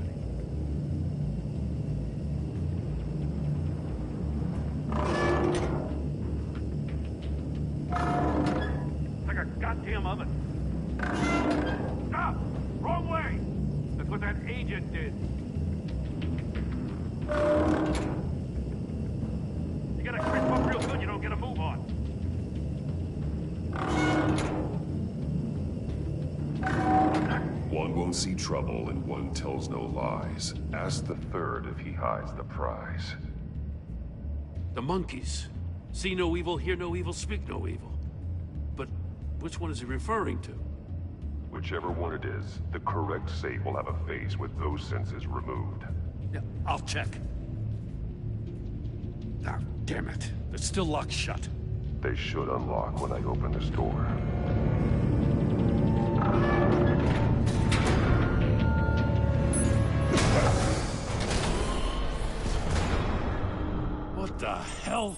Like a goddamn oven. Stop! Wrong way! That's what that agent did. You gotta crisp up real good, you don't get a move on. One won't see trouble and one tells no lies. Ask the third if he hides the prize. The monkeys. See no evil, hear no evil, speak no evil. But which one is he referring to? Whichever one it is, the correct safe will have a phase with those senses removed. Yeah, I'll check. Ah, damn it. It's still locked shut. They should unlock when I open this door. What the hell?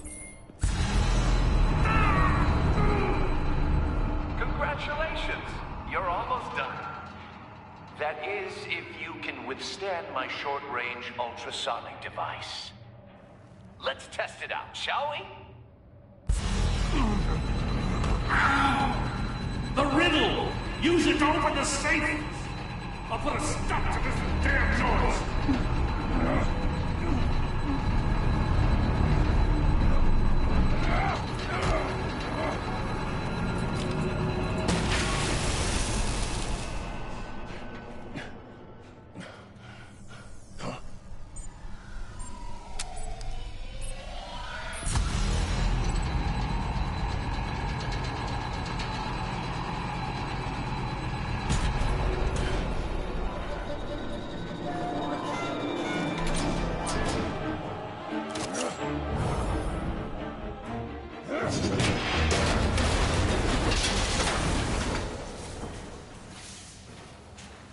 Congratulations! You're almost done. That is, if you can withstand my short-range ultrasonic device. Let's test it out, shall we? The riddle! Use it to open the safe! I'll put a stop to this damn noise!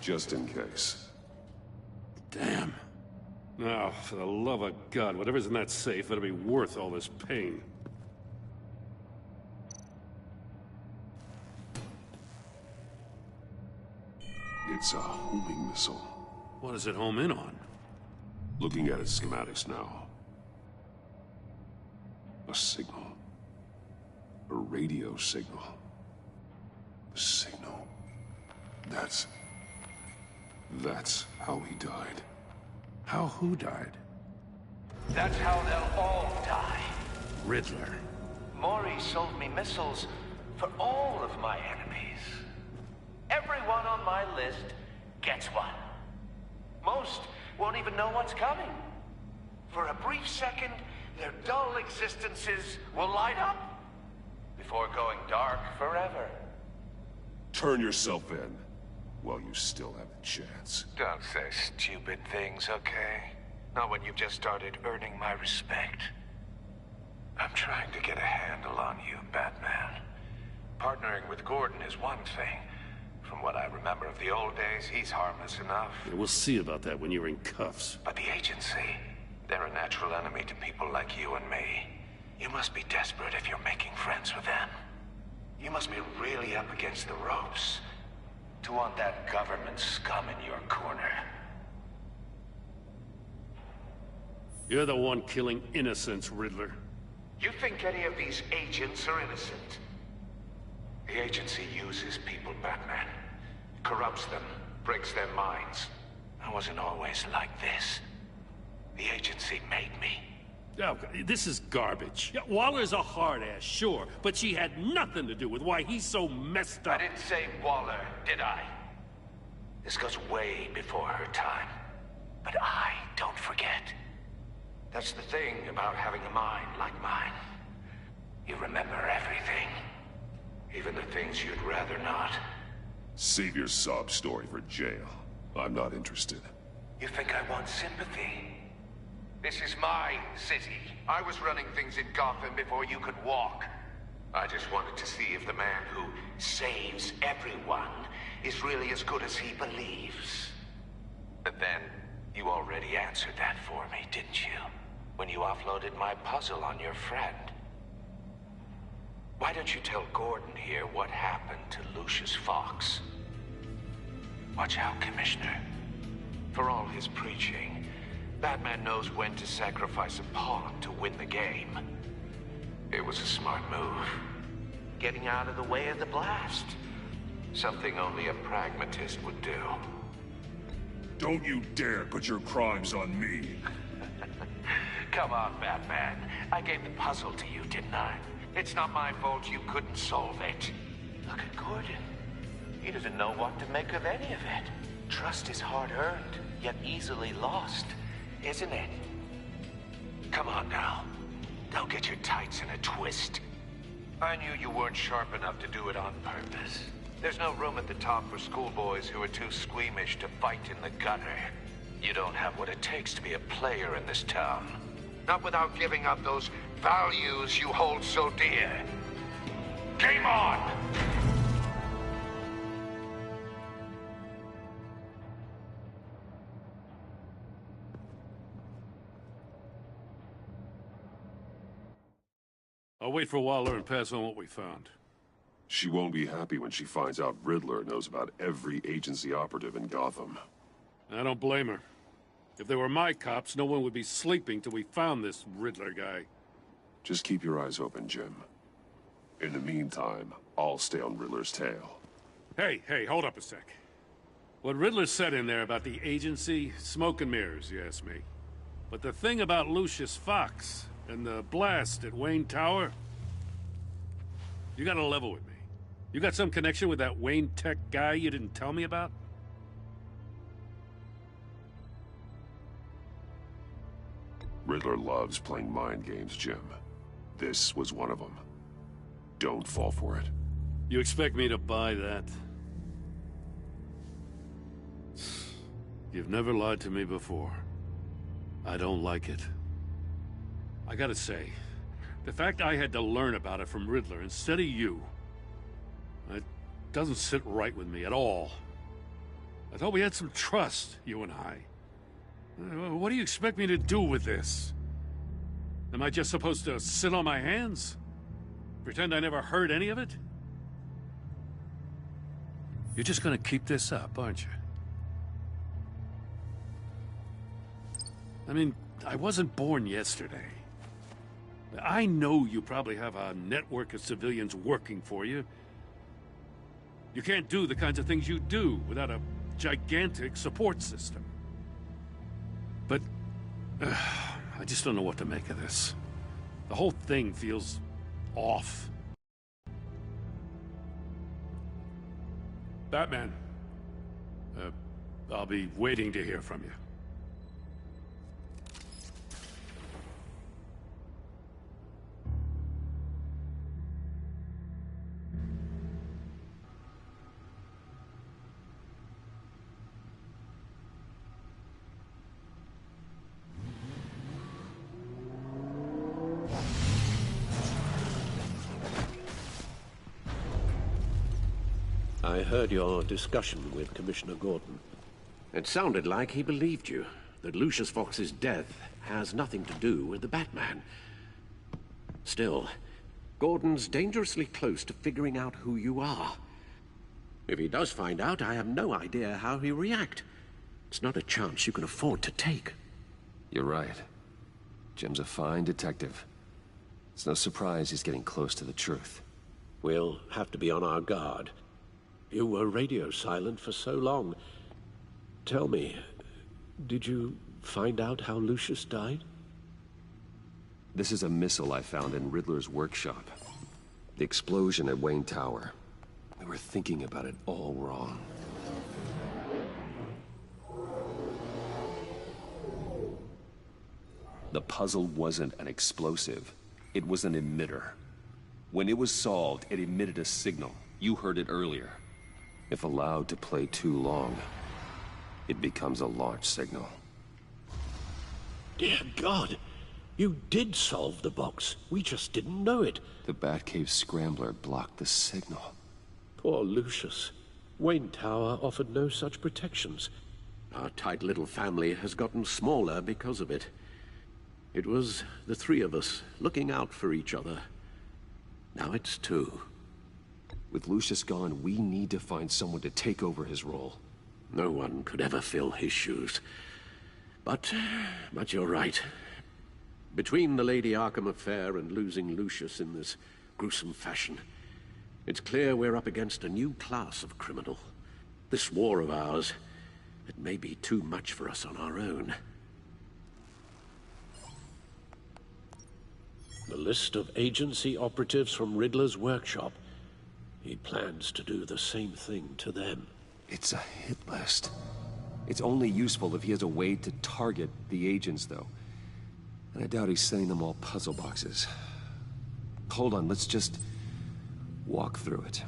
Just in case. Damn. Now, for the love of God, whatever's in that safe better be worth all this pain. It's a homing missile. What does it home in on? Looking at its schematics now. A signal. A radio signal. A signal. That's how he died. How who died? That's how they'll all die. Riddler. Maury sold me missiles for all of my enemies. Everyone on my list gets one. Most won't even know what's coming. For a brief second, their dull existences will light up before going dark forever. Turn yourself in while you still have the chance. Don't say stupid things, okay? Not when you've just started earning my respect. I'm trying to get a handle on you, Batman. Partnering with Gordon is one thing. From what I remember of the old days, he's harmless enough. Yeah, we'll see about that when you're in cuffs. But the agency, they're a natural enemy to people like you and me. You must be desperate if you're making friends with them. You must be really up against the ropes to want that government scum in your corner. You're the one killing innocents, Riddler. You think any of these agents are innocent? The agency uses people, Batman. Corrupts them, breaks their minds. I wasn't always like this. The agency made me. Oh, this is garbage. Yeah, Waller's a hard-ass, sure, but she had nothing to do with why he's so messed up. I didn't say Waller, did I? This goes way before her time. But I don't forget. That's the thing about having a mind like mine. You remember everything. Even the things you'd rather not. Save your sob story for jail. I'm not interested. You think I want sympathy? This is my city. I was running things in Gotham before you could walk. I just wanted to see if the man who saves everyone is really as good as he believes. But then, you already answered that for me, didn't you? When you offloaded my puzzle on your friend. Why don't you tell Gordon here what happened to Lucius Fox? Watch out, Commissioner. For all his preaching, Batman knows when to sacrifice a pawn to win the game. It was a smart move. Getting out of the way of the blast. Something only a pragmatist would do. Don't you dare put your crimes on me. Come on, Batman. I gave the puzzle to you, didn't I? It's not my fault you couldn't solve it. Look at Gordon. He doesn't know what to make of any of it. Trust is hard-earned, yet easily lost, isn't it? Come on now. Don't get your tights in a twist. I knew you weren't sharp enough to do it on purpose. There's no room at the top for schoolboys who are too squeamish to fight in the gutter. You don't have what it takes to be a player in this town. Not without giving up those values you hold so dear. Game on! I'll wait for Waller and pass on what we found. She won't be happy when she finds out Riddler knows about every agency operative in Gotham. I don't blame her. If they were my cops, no one would be sleeping till we found this Riddler guy. Just keep your eyes open, Jim. In the meantime, I'll stay on Riddler's tail. Hey, hold up a sec. What Riddler said in there about the agency, smoke and mirrors, you ask me. But the thing about Lucius Fox and the blast at Wayne Tower, you gotta level with me. You got some connection with that Wayne Tech guy you didn't tell me about? Riddler loves playing mind games, Jim. This was one of them. Don't fall for it. You expect me to buy that? You've never lied to me before. I don't like it. I gotta say, the fact I had to learn about it from Riddler instead of you, it doesn't sit right with me at all. I thought we had some trust, you and I. What do you expect me to do with this? Am I just supposed to sit on my hands? Pretend I never heard any of it? You're just gonna keep this up, aren't you? I mean, I wasn't born yesterday. I know you probably have a network of civilians working for you. You can't do the kinds of things you do without a gigantic support system. But I just don't know what to make of this. The whole thing feels off. Batman, I'll be waiting to hear from you. I heard your discussion with Commissioner Gordon. It sounded like he believed you, that Lucius Fox's death has nothing to do with the Batman. Still, Gordon's dangerously close to figuring out who you are. If he does find out, I have no idea how he'll react. It's not a chance you can afford to take. You're right. Jim's a fine detective. It's no surprise he's getting close to the truth. We'll have to be on our guard. You were radio silent for so long. Tell me, did you find out how Lucius died? This is a missile I found in Riddler's workshop. The explosion at Wayne Tower. We were thinking about it all wrong. The puzzle wasn't an explosive. It was an emitter. When it was solved, it emitted a signal. You heard it earlier. If allowed to play too long, it becomes a launch signal. Dear God, you did solve the box. We just didn't know it. The Batcave Scrambler blocked the signal. Poor Lucius. Wayne Tower offered no such protections. Our tight little family has gotten smaller because of it. It was the three of us looking out for each other. Now it's two. With Lucius gone, we need to find someone to take over his role. No one could ever fill his shoes. But you're right. Between the Lady Arkham affair and losing Lucius in this gruesome fashion, it's clear we're up against a new class of criminal. This war of ours, it may be too much for us on our own. The list of agency operatives from Riddler's workshop. He plans to do the same thing to them. It's a hit list. It's only useful if he has a way to target the agents, though. And I doubt he's sending them all puzzle boxes. Hold on, let's just walk through it.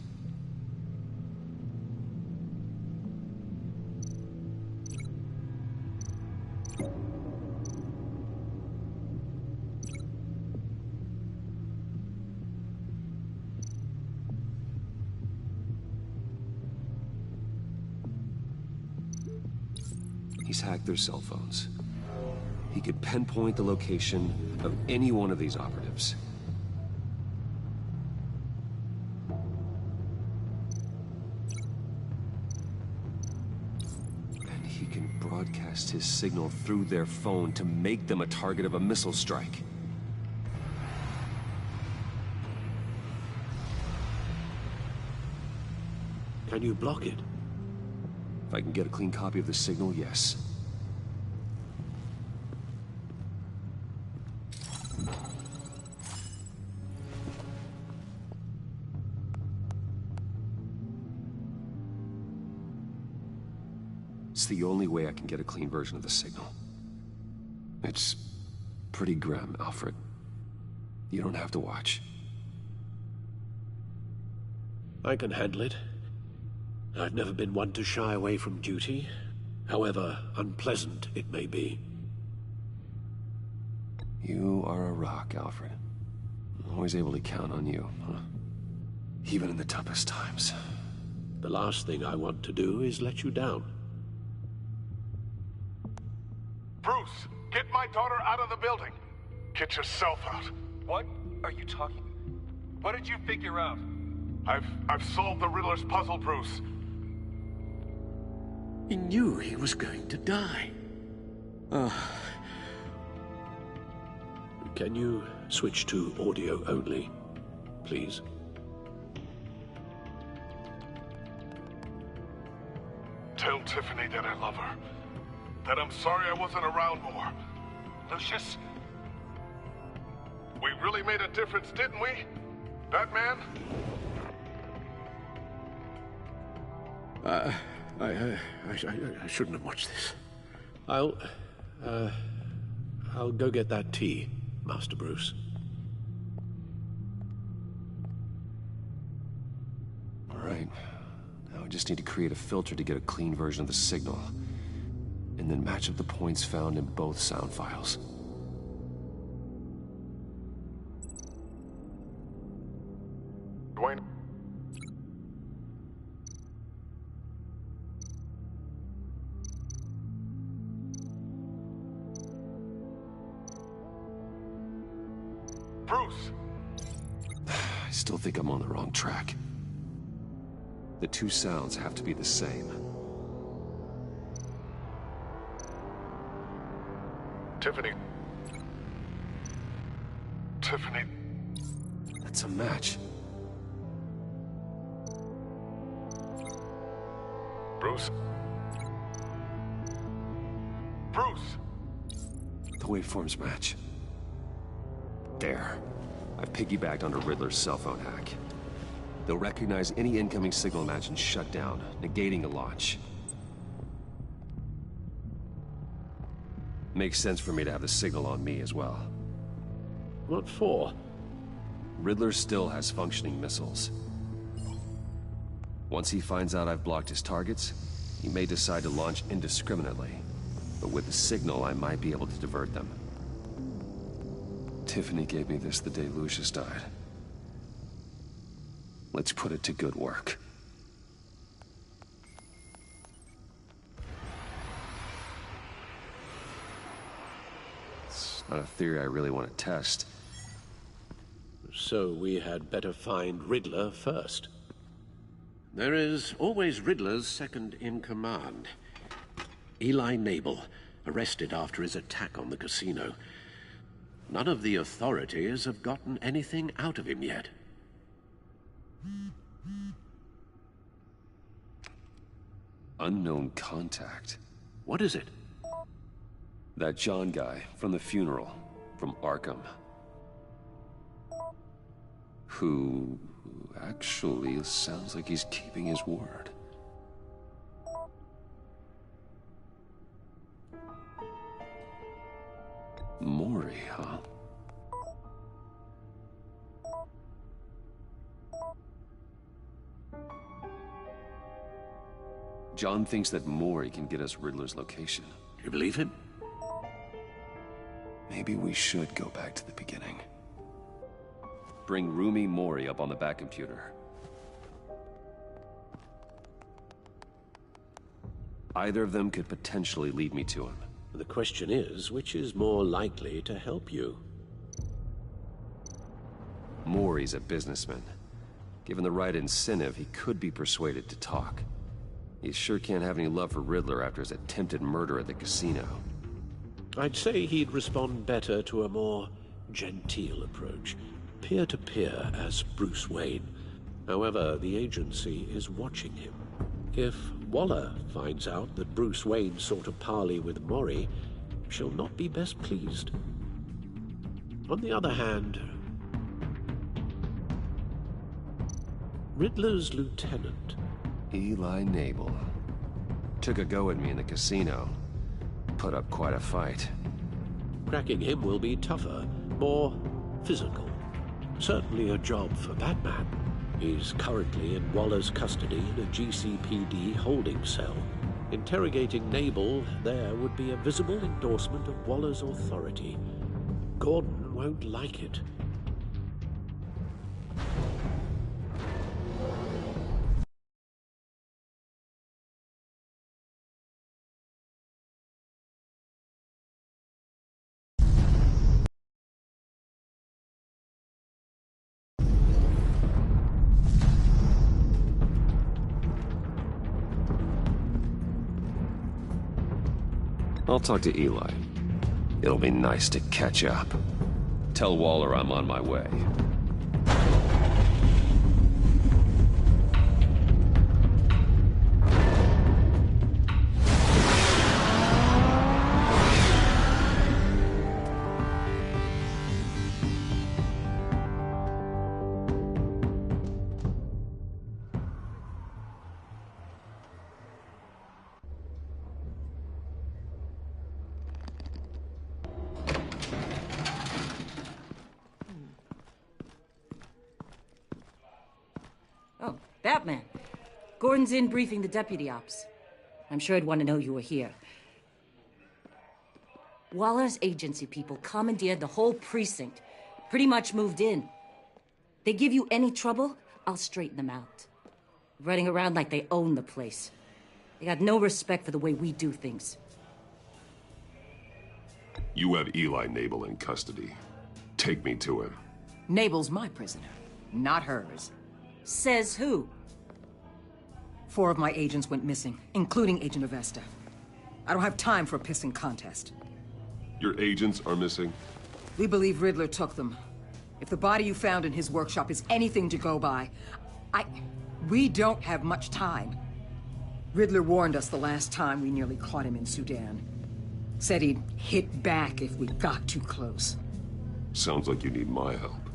He's hacked their cell phones. He could pinpoint the location of any one of these operatives. And he can broadcast his signal through their phone to make them a target of a missile strike. Can you block it? If I can get a clean copy of the signal, yes. It's the only way I can get a clean version of the signal. It's pretty grim, Alfred. You don't have to watch. I can handle it. I've never been one to shy away from duty, however unpleasant it may be. You are a rock, Alfred. I'm always able to count on you, huh? Even in the toughest times. The last thing I want to do is let you down. Bruce, get my daughter out of the building. Get yourself out. What are you talking? What did you figure out? I've solved the Riddler's puzzle, Bruce. He knew he was going to die. Can you switch to audio only, please? Tell Tiffany that I love her. That I'm sorry I wasn't around more. Lucius? We really made a difference, didn't we? Batman? I shouldn't have watched this. I'll go get that tea, Master Bruce. All right. Now I just need to create a filter to get a clean version of the signal. And then match up the points found in both sound files. Dwayne. Bruce! I still think I'm on the wrong track. The two sounds have to be the same. Tiffany. Tiffany. That's a match. Bruce. Bruce! The waveforms match. There. I've piggybacked onto Riddler's cell phone hack. They'll recognize any incoming signal match and shut down, negating a launch. Makes sense for me to have the signal on me as well. What for? Riddler still has functioning missiles. Once he finds out I've blocked his targets, he may decide to launch indiscriminately. But with the signal, I might be able to divert them. Tiffany gave me this the day Lucius died. Let's put it to good work. It's not a theory I really want to test. So we had better find Riddler first. There is always Riddler's second-in-command. Eli Nabel, arrested after his attack on the casino. None of the authorities have gotten anything out of him yet. Unknown contact. What is it? That John guy from the funeral, from Arkham. Who actually sounds like he's keeping his word. Mori, huh? John thinks that Mori can get us Riddler's location. Do you believe him? Maybe we should go back to the beginning. Bring Rumi Mori up on the back computer. Either of them could potentially lead me to him. The question is, which is more likely to help you? Mori's a businessman. Given the right incentive, he could be persuaded to talk. He sure can't have any love for Riddler after his attempted murder at the casino. I'd say he'd respond better to a more genteel approach. Peer-to-peer as Bruce Wayne. However, the agency is watching him. If Waller finds out that Bruce Wayne sought a parley with Mori, she'll not be best pleased. On the other hand, Riddler's lieutenant, Eli Nabel, took a go at me in the casino. Put up quite a fight. Cracking him will be tougher, more physical. Certainly a job for Batman. He's currently in Waller's custody in a GCPD holding cell. Interrogating Nabel there would be a visible endorsement of Waller's authority. Gordon won't like it. I'll talk to Eli. It'll be nice to catch up. Tell Waller I'm on my way. Batman. Gordon's in briefing the deputy ops. I'm sure I'd want to know you were here. Waller's agency people commandeered the whole precinct. Pretty much moved in. They give you any trouble, I'll straighten them out. Running around like they own the place. They got no respect for the way we do things. You have Eli Nabel in custody. Take me to him. Nabel's my prisoner, not hers. Says who? 4 of my agents went missing, including Agent Avesta. I don't have time for a pissing contest. Your agents are missing? We believe Riddler took them. If the body you found in his workshop is anything to go by, we don't have much time. Riddler warned us the last time we nearly caught him in Sudan. Said he'd hit back if we got too close. Sounds like you need my help.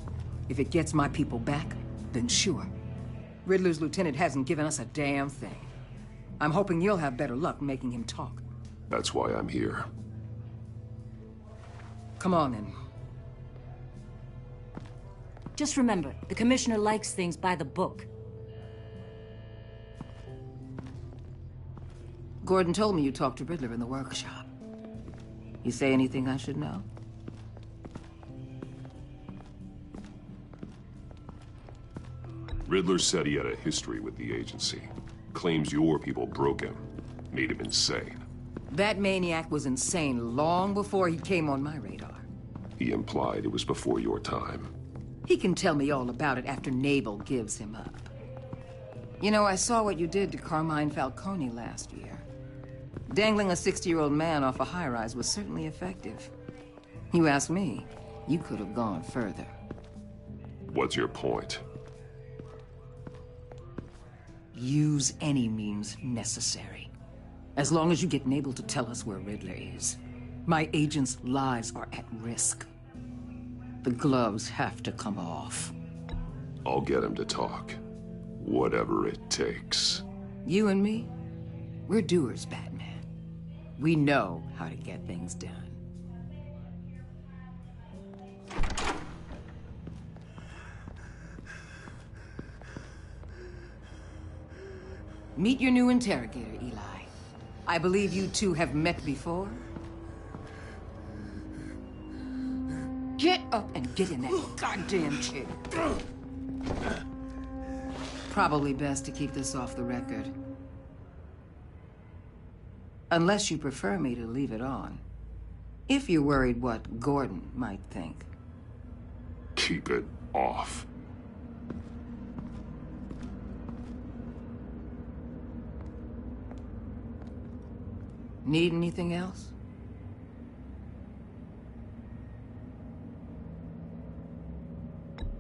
If it gets my people back, then sure. Riddler's lieutenant hasn't given us a damn thing. I'm hoping you'll have better luck making him talk. That's why I'm here. Come on, then. Just remember, the commissioner likes things by the book. Gordon told me you talked to Riddler in the workshop. You say anything I should know? Riddler said he had a history with the agency. Claims your people broke him. Made him insane. That maniac was insane long before he came on my radar. He implied it was before your time. He can tell me all about it after Nabel gives him up. You know, I saw what you did to Carmine Falcone last year. Dangling a 60-year-old man off a high-rise was certainly effective. You ask me, you could have gone further. What's your point? Use any means necessary. As long as you get Nabel to tell us where Riddler is. My agents' lives are at risk. The gloves have to come off. I'll get him to talk. Whatever it takes. You and me, we're doers, Batman. We know how to get things done. Meet your new interrogator, Eli. I believe you two have met before. Get up and get in that goddamn chair. Probably best to keep this off the record. Unless you prefer me to leave it on. If you're worried what Gordon might think. Keep it off. Need anything else?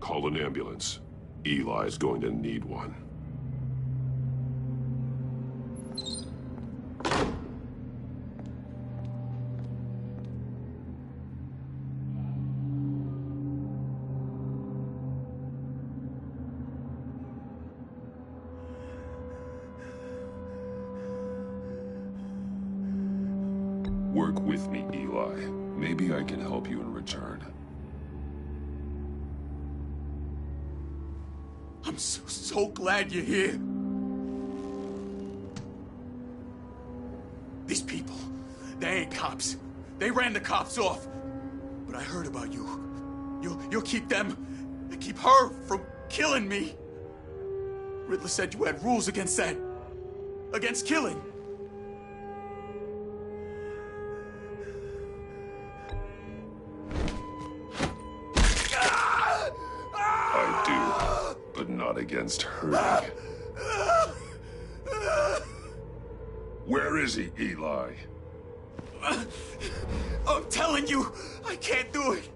Call an ambulance. Eli's going to need one. Work with me, Eli. Maybe I can help you in return. I'm so glad you're here. These people, they ain't cops. They ran the cops off. But I heard about you. You'll keep them, keep her from killing me. Riddler said you had rules against that. Against killing. Not against hurting. Where is he, Eli? I'm telling you, I can't do it.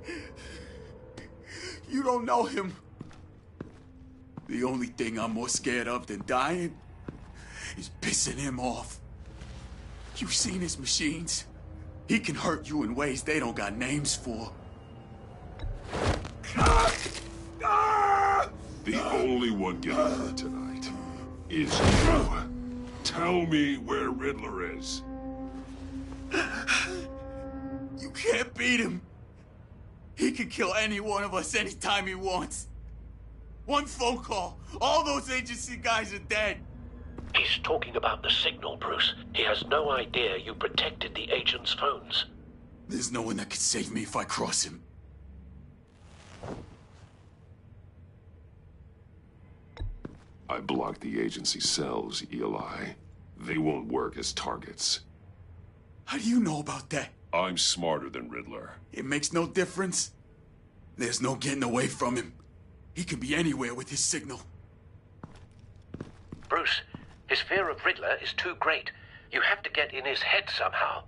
You don't know him. The only thing I'm more scared of than dying is pissing him off. You've seen his machines. He can hurt you in ways they don't got names for. The only one getting hurt tonight is you. Tell me where Riddler is. You can't beat him. He can kill any one of us anytime he wants. One phone call, all those agency guys are dead. He's talking about the signal, Bruce. He has no idea you protected the agent's phones. There's no one that can save me if I cross him. I blocked the agency cells, Eli. They won't work as targets. How do you know about that? I'm smarter than Riddler. It makes no difference. There's no getting away from him. He can be anywhere with his signal. Bruce, his fear of Riddler is too great. You have to get in his head somehow.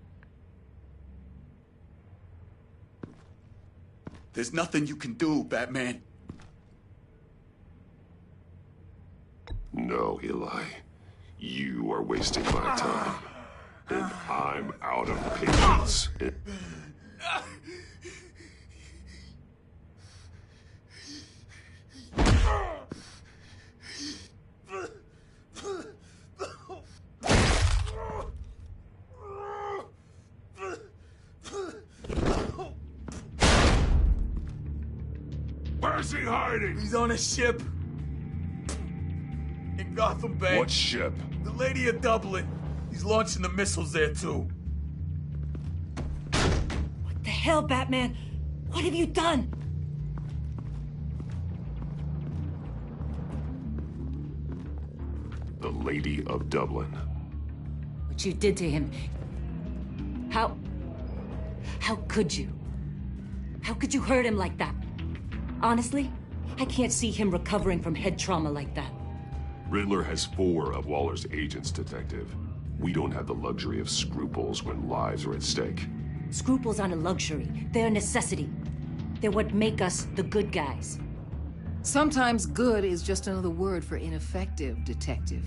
There's nothing you can do, Batman. No, Eli. You are wasting my time. And I'm out of patience. Where's he hiding? He's on a ship. In Gotham Bay. What ship? The Lady of Dublin. He's launching the missiles there, too. What the hell, Batman? What have you done? The Lady of Dublin. What you did to him. How could you? How could you hurt him like that? Honestly, I can't see him recovering from head trauma like that. Riddler has 4 of Waller's agents, Detective. We don't have the luxury of scruples when lives are at stake. Scruples aren't a luxury. They're a necessity. They're what make us the good guys. Sometimes good is just another word for ineffective, Detective.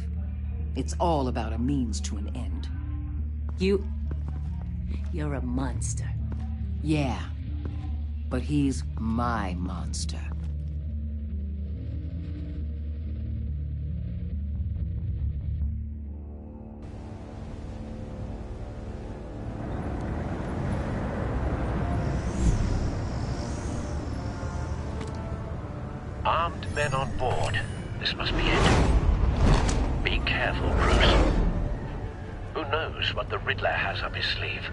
It's all about a means to an end. You're a monster. Yeah, but he's my monster. Armed men on board. This must be it. Be careful, Bruce. Who knows what the Riddler has up his sleeve?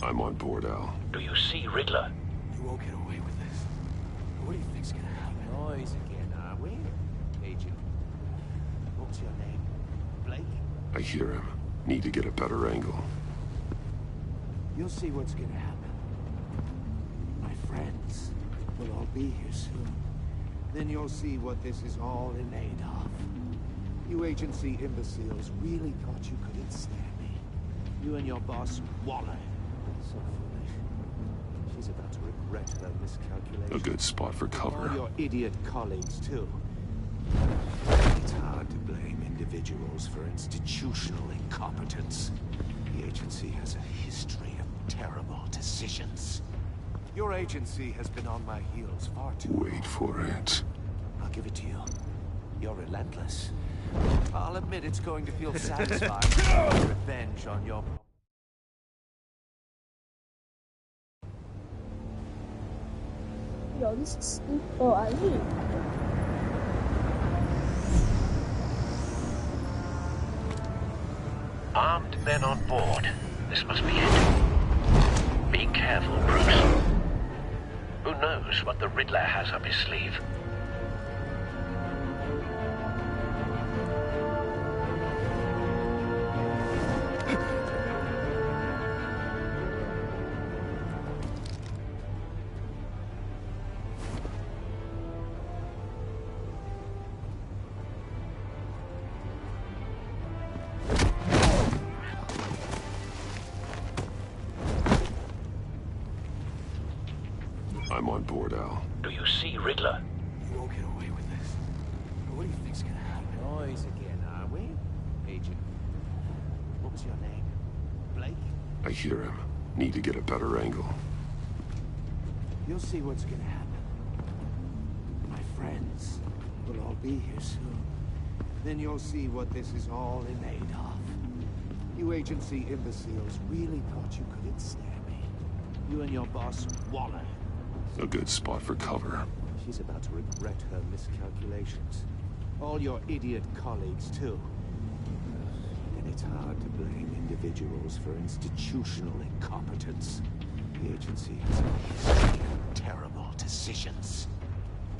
I'm on board, Al. Do you see Riddler? You won't get away with this. What do you think's gonna happen? Noise again, are we? Agent. What's your name? Blake? I hear him. Need to get a better angle. You'll see what's gonna happen. My friends will all be here soon. Then you'll see what this is all in aid of. You agency imbeciles really thought you could ensnare me. You and your boss, Waller. So foolish. She's about to regret her miscalculation. A good spot for cover. All your idiot colleagues, too. It's hard to blame individuals for institutional incompetence. The agency has a history of terrible decisions. Your agency has been on my heels far too long. Wait for it. I'll give it to you. You're relentless. I'll admit it's going to feel satisfying to get revenge on your... Yo, this is stupid. Oh, I mean. Armed men on board. This must be it. Be careful, Bruce. Who knows what the Riddler has up his sleeve? I'm on board, Al. Do you see Riddler? You won't get away with this. What do you think's gonna happen? Noise again, are we? Agent. What was your name? Blake? I hear him. Need to get a better angle. You'll see what's gonna happen. My friends will all be here soon. Then you'll see what this is all in aid of. You agency imbeciles really thought you could ensnare me. You and your boss, Waller. A good spot for cover. She's about to regret her miscalculations. All your idiot colleagues, too. And it's hard to blame individuals for institutional incompetence. The agency has a history of terrible decisions.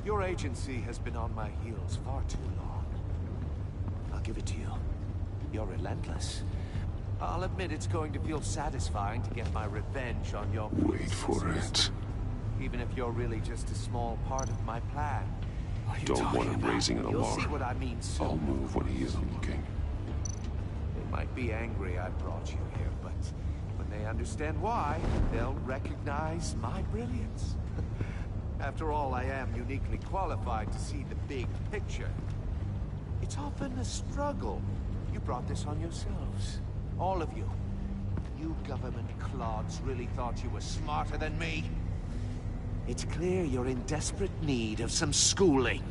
Your agency has been on my heels far too long. I'll give it to you. You're relentless. I'll admit it's going to feel satisfying to get my revenge on your... Wait for it. Even if you're really just a small part of my plan. Don't want him raising an You'll alarm. see what I mean soon. I'll move when he isn't looking. They might be angry I brought you here, but when they understand why, they'll recognize my brilliance. After all, I am uniquely qualified to see the big picture. It's often a struggle. You brought this on yourselves. All of you. You government clods really thought you were smarter than me. It's clear you're in desperate need of some schooling.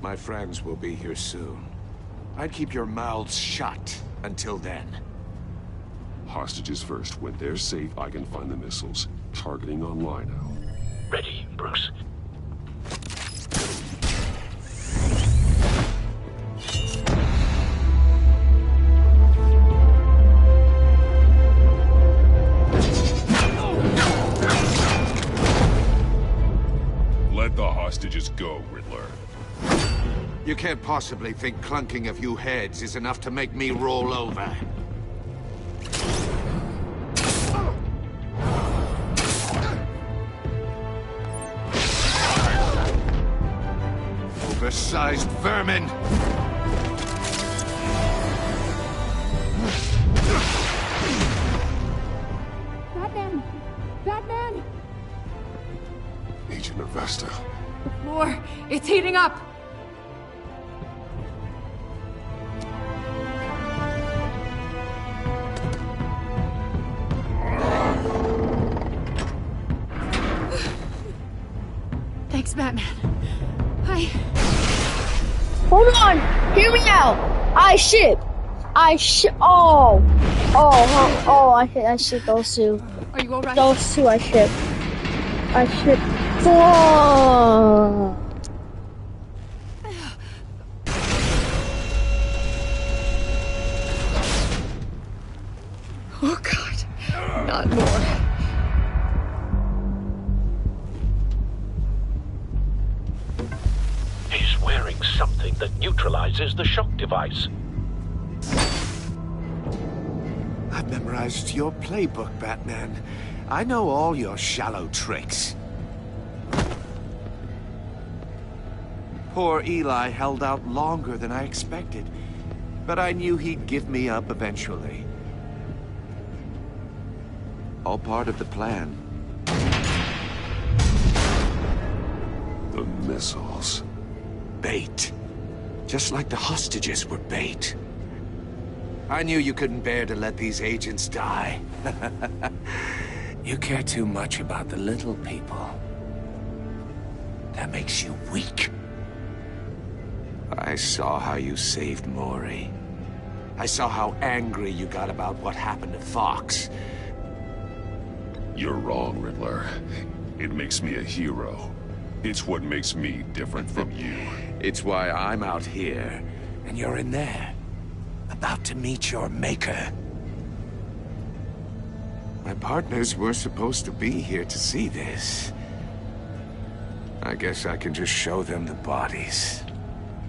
My friends will be here soon. I'd keep your mouths shut until then. Hostages first. When they're safe, I can find the missiles. Targeting online now. Ready, Bruce. hostages go, Riddler. You can't possibly think clunking a few heads is enough to make me roll over. Oversized vermin! Batman! Batman! Agent Avesta. The floor, it's heating up! Thanks, Batman. Hold on! Hear me out! I ship, I ship those two. Are you alright? Those two I ship. Whoa! Oh God, not more. He's wearing something that neutralizes the shock device. I've memorized your playbook, Batman. I know all your shallow tricks. Poor Eli held out longer than I expected, but I knew he'd give me up eventually. All part of the plan. The missiles. Bait. Just like the hostages were bait. I knew you couldn't bear to let these agents die. You care too much about the little people. That makes you weak. I saw how you saved Maury. I saw how angry you got about what happened to Fox. You're wrong, Riddler. It makes me a hero. It's what makes me different from you. It's why I'm out here, and you're in there. About to meet your maker. My partners were supposed to be here to see this. I guess I can just show them the bodies.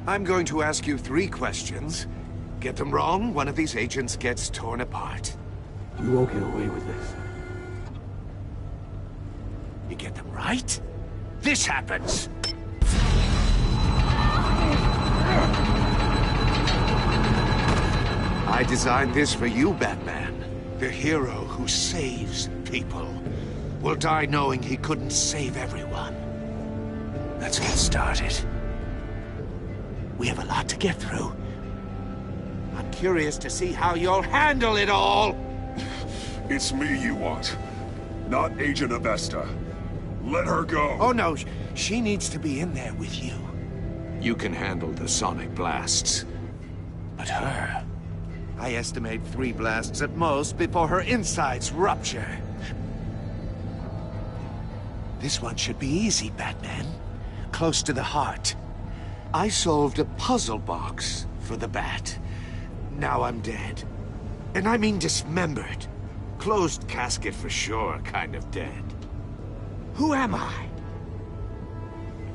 I'm going to ask you 3 questions. Get them wrong, one of these agents gets torn apart. You won't get away with this. You get them right, this happens. I designed this for you, Batman. The hero who saves people will die knowing he couldn't save everyone. Let's get started. We have a lot to get through. I'm curious to see how you'll handle it all. It's me you want, not Agent Avesta. Let her go. Oh no, she needs to be in there with you. You can handle the sonic blasts. But her... I estimate 3 blasts at most before her insides rupture. This one should be easy, Batman. Close to the heart. I solved a puzzle box for the Bat. Now I'm dead. And I mean dismembered. Closed casket for sure, kind of dead. Who am I?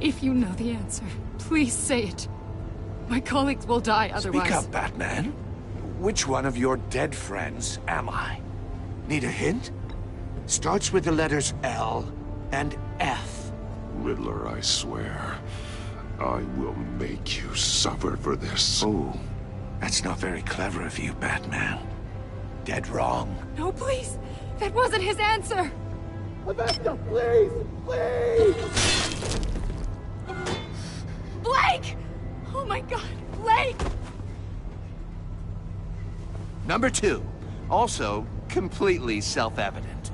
If you know the answer, please say it. My colleagues will die otherwise. Speak up, Batman. Which one of your dead friends am I? Need a hint? Starts with the letters L and F. Riddler, I swear, I will make you suffer for this. Ooh, that's not very clever of you, Batman. Dead wrong. No, please! That wasn't his answer! Avesta, please! Please! Blake! Oh my God, Blake! Number 2, also completely self-evident.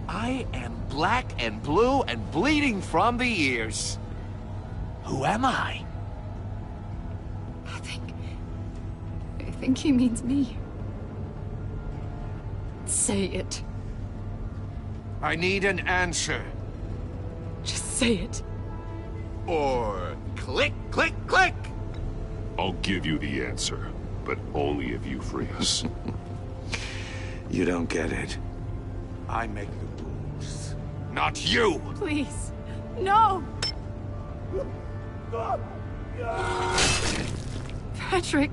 I am black and blue and bleeding from the ears. Who am I? I think he means me. Say it. I need an answer. Just say it. Or click, click, click! I'll give you the answer, but only if you free us. You don't get it. I make the rules, not you! Please, no! Patrick!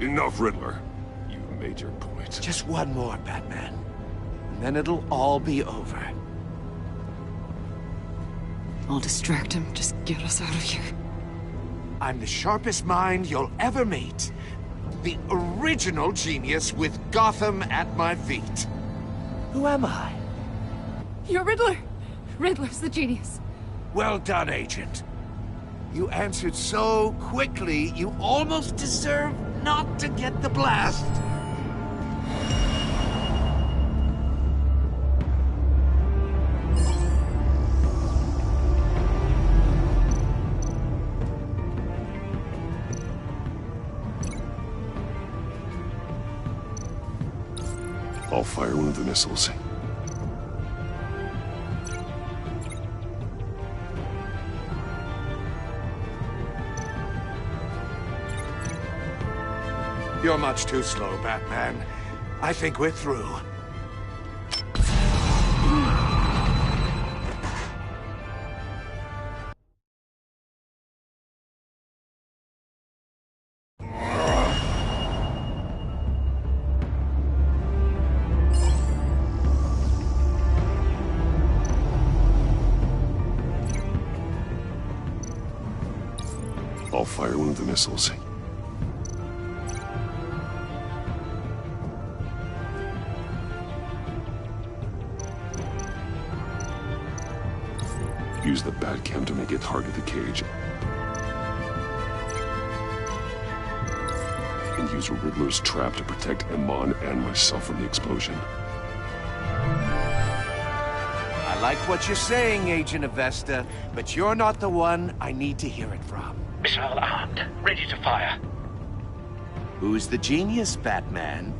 Enough, Riddler. You made your point. Just one more, Batman. And then it'll all be over. I'll distract him. Just get us out of here. I'm the sharpest mind you'll ever meet. The original genius with Gotham at my feet. Who am I? You're Riddler! Riddler's the genius. Well done, Agent. You answered so quickly, you almost deserve not to get the blast. I'll fire one of the missiles. You're much too slow, Batman. I think we're through. I'll fire one of the missiles. Use the Batcam to make it target the cage. And use Riddler's trap to protect Iman and myself from the explosion. I like what you're saying, Agent Avesta, but you're not the one I need to hear it from. Missile armed, ready to fire. Who's the genius, Batman?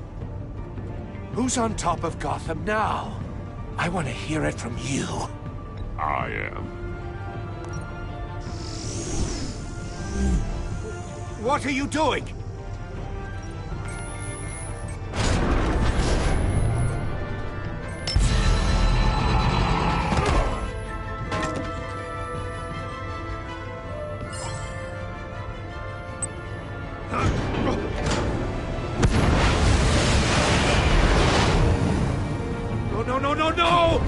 Who's on top of Gotham now? I want to hear it from you. I am. What are you doing? No!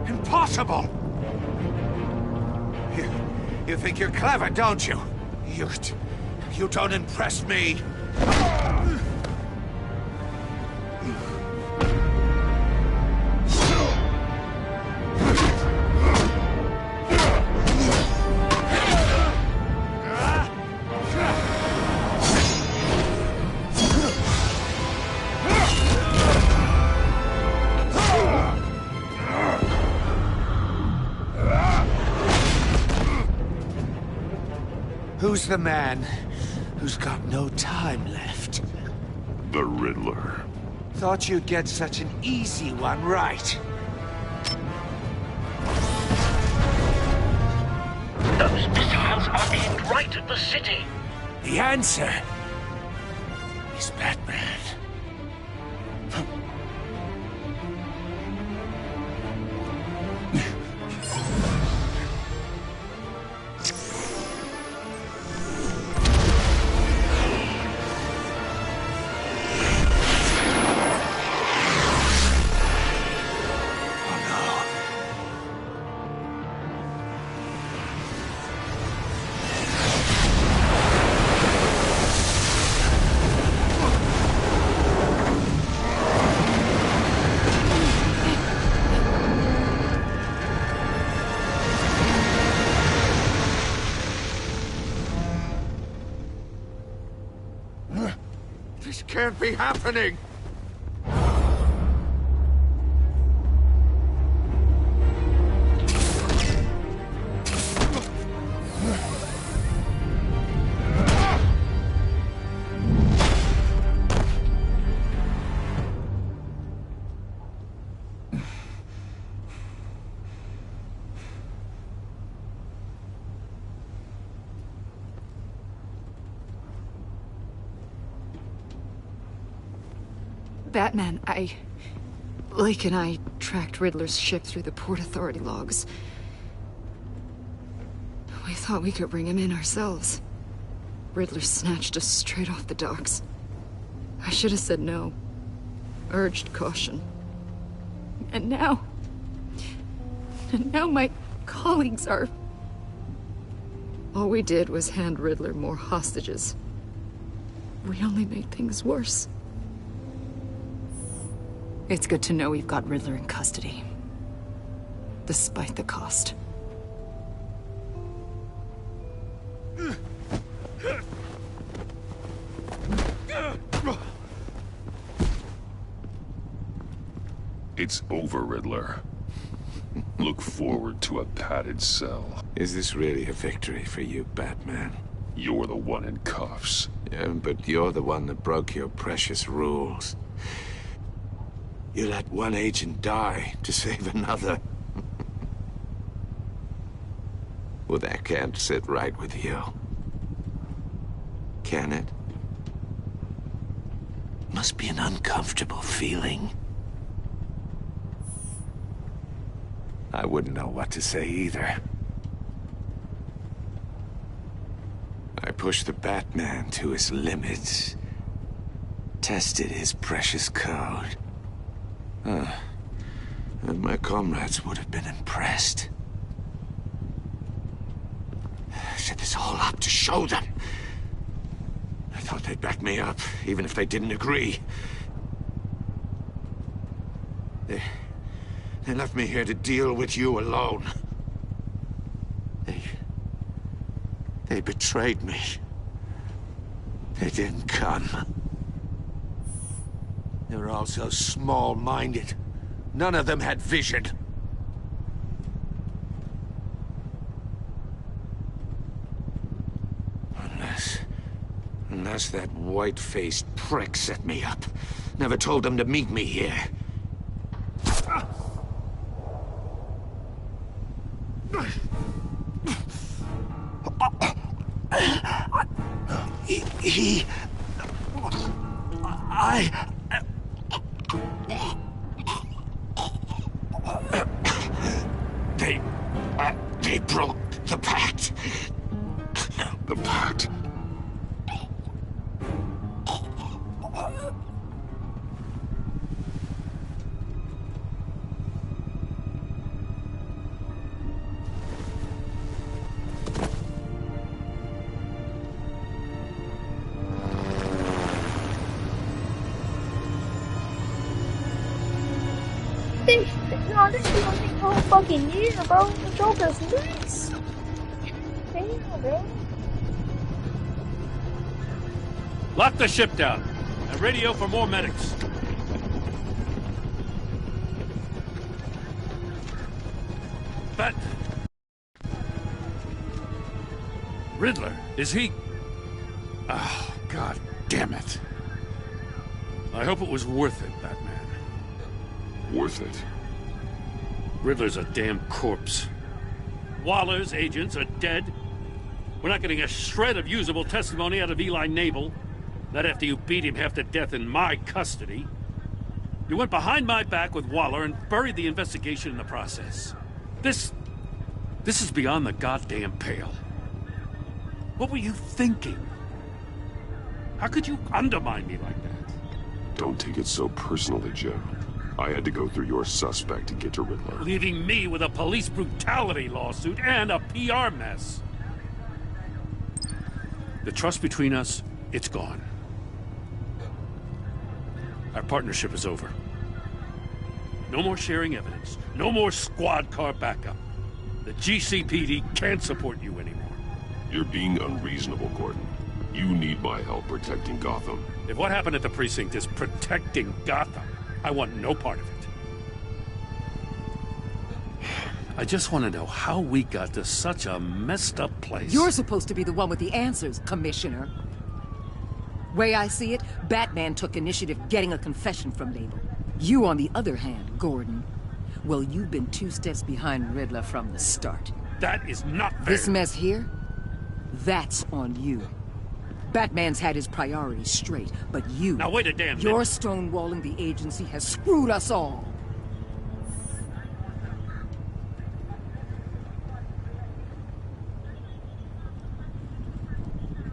Impossible! You think you're clever, don't you? You don't impress me. Who's the man who's got no time left? The Riddler. Thought you'd get such an easy one right. Those missiles are aimed right at the city. The answer is Batman. This can't be happening! Batman, Lake and I tracked Riddler's ship through the Port Authority logs. We thought we could bring him in ourselves. Riddler snatched us straight off the docks. I should have said no. Urged caution. And now my colleagues are... All we did was hand Riddler more hostages. We only made things worse. It's good to know we've got Riddler in custody. Despite the cost. It's over, Riddler. Look forward to a padded cell. Is this really a victory for you, Batman? You're the one in cuffs. Yeah, but you're the one that broke your precious rules. You let one agent die to save another. Well, that can't sit right with you. Can it? Must be an uncomfortable feeling. I wouldn't know what to say either. I pushed the Batman to his limits. Tested his precious code. And my comrades would have been impressed. I set this all up to show them. I thought they'd back me up, even if they didn't agree. They left me here to deal with you alone. They betrayed me. They didn't come. They were all so small-minded. None of them had vision. Unless that white-faced prick set me up. Never told them to meet me here. They broke the pact. The pact? No, this is gonna take a whole fucking year, bro. The Joker's nice. Damn, bro. Lock the ship down and radio for more medics. But Riddler, is he? Oh, God damn it. I hope it was worth it, Batman. Worth it? Riddler's a damn corpse. Waller's agents are dead. We're not getting a shred of usable testimony out of Eli Nabel. Not after you beat him half to death in my custody. You went behind my back with Waller and buried the investigation in the process. This is beyond the goddamn pale. What were you thinking? How could you undermine me like that? Don't take it so personally, Jim. I had to go through your suspect to get to Riddler. Leaving me with a police brutality lawsuit and a PR mess. The trust between us, it's gone. Our partnership is over. No more sharing evidence. No more squad car backup. The GCPD can't support you anymore. You're being unreasonable, Gordon. You need my help protecting Gotham. If what happened at the precinct is protecting Gotham, I want no part of it. I just want to know how we got to such a messed up place. You're supposed to be the one with the answers, Commissioner. Way I see it, Batman took initiative getting a confession from Nabel. You, on the other hand, Gordon, well, you've been 2 steps behind Riddler from the start. That is not fair. This mess here, that's on you. Batman's had his priorities straight, but you... Now wait a damn minute. Your stonewalling the agency has screwed us all.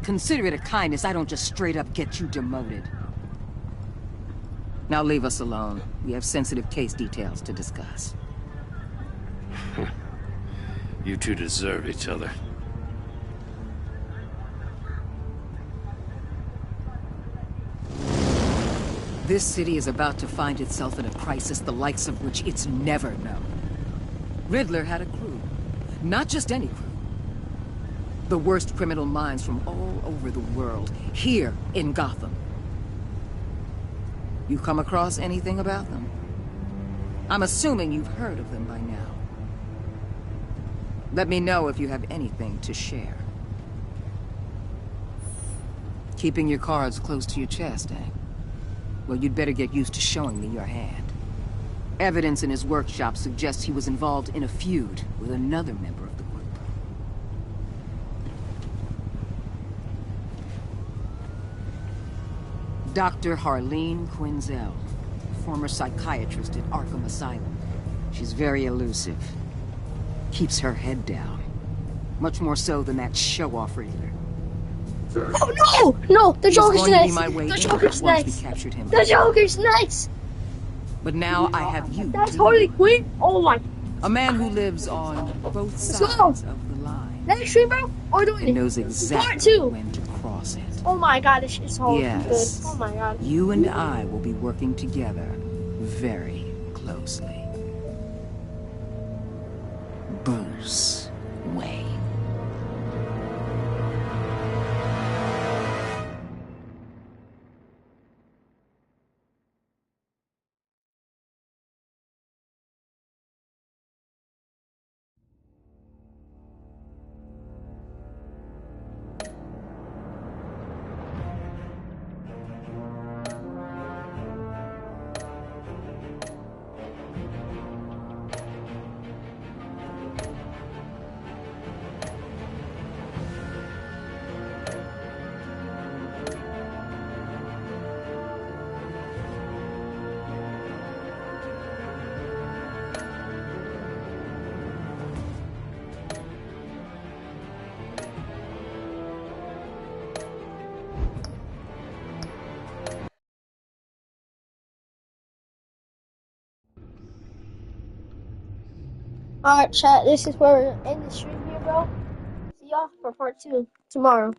Consider it a kindness I don't just straight up get you demoted. Now leave us alone. We have sensitive case details to discuss. You two deserve each other. This city is about to find itself in a crisis the likes of which it's never known. Riddler had a crew. Not just any crew. The worst criminal minds from all over the world, here in Gotham. You come across anything about them? I'm assuming you've heard of them by now. Let me know if you have anything to share. Keeping your cards close to your chest, eh? Well, you'd better get used to showing me your hand. Evidence in his workshop suggests he was involved in a feud with another member of the group. Dr. Harleen Quinzel, former psychiatrist at Arkham Asylum. She's very elusive. Keeps her head down. Much more so than that show-off Riddler. Oh no! No! The Joker's nice! The Joker's nice! We captured him. The Joker's nice! But now I have you. That's Harley Quinn? Oh my... A man who lives on both sides of the line. Next stream, bro? Or doing and knows exactly when to cross it. Oh my god, this is so yes. good. Oh my god. You and I will be working together very closely. Bruce Wayne. Alright, chat, this is where we're gonna end the stream here, bro. See y'all for part 2 tomorrow.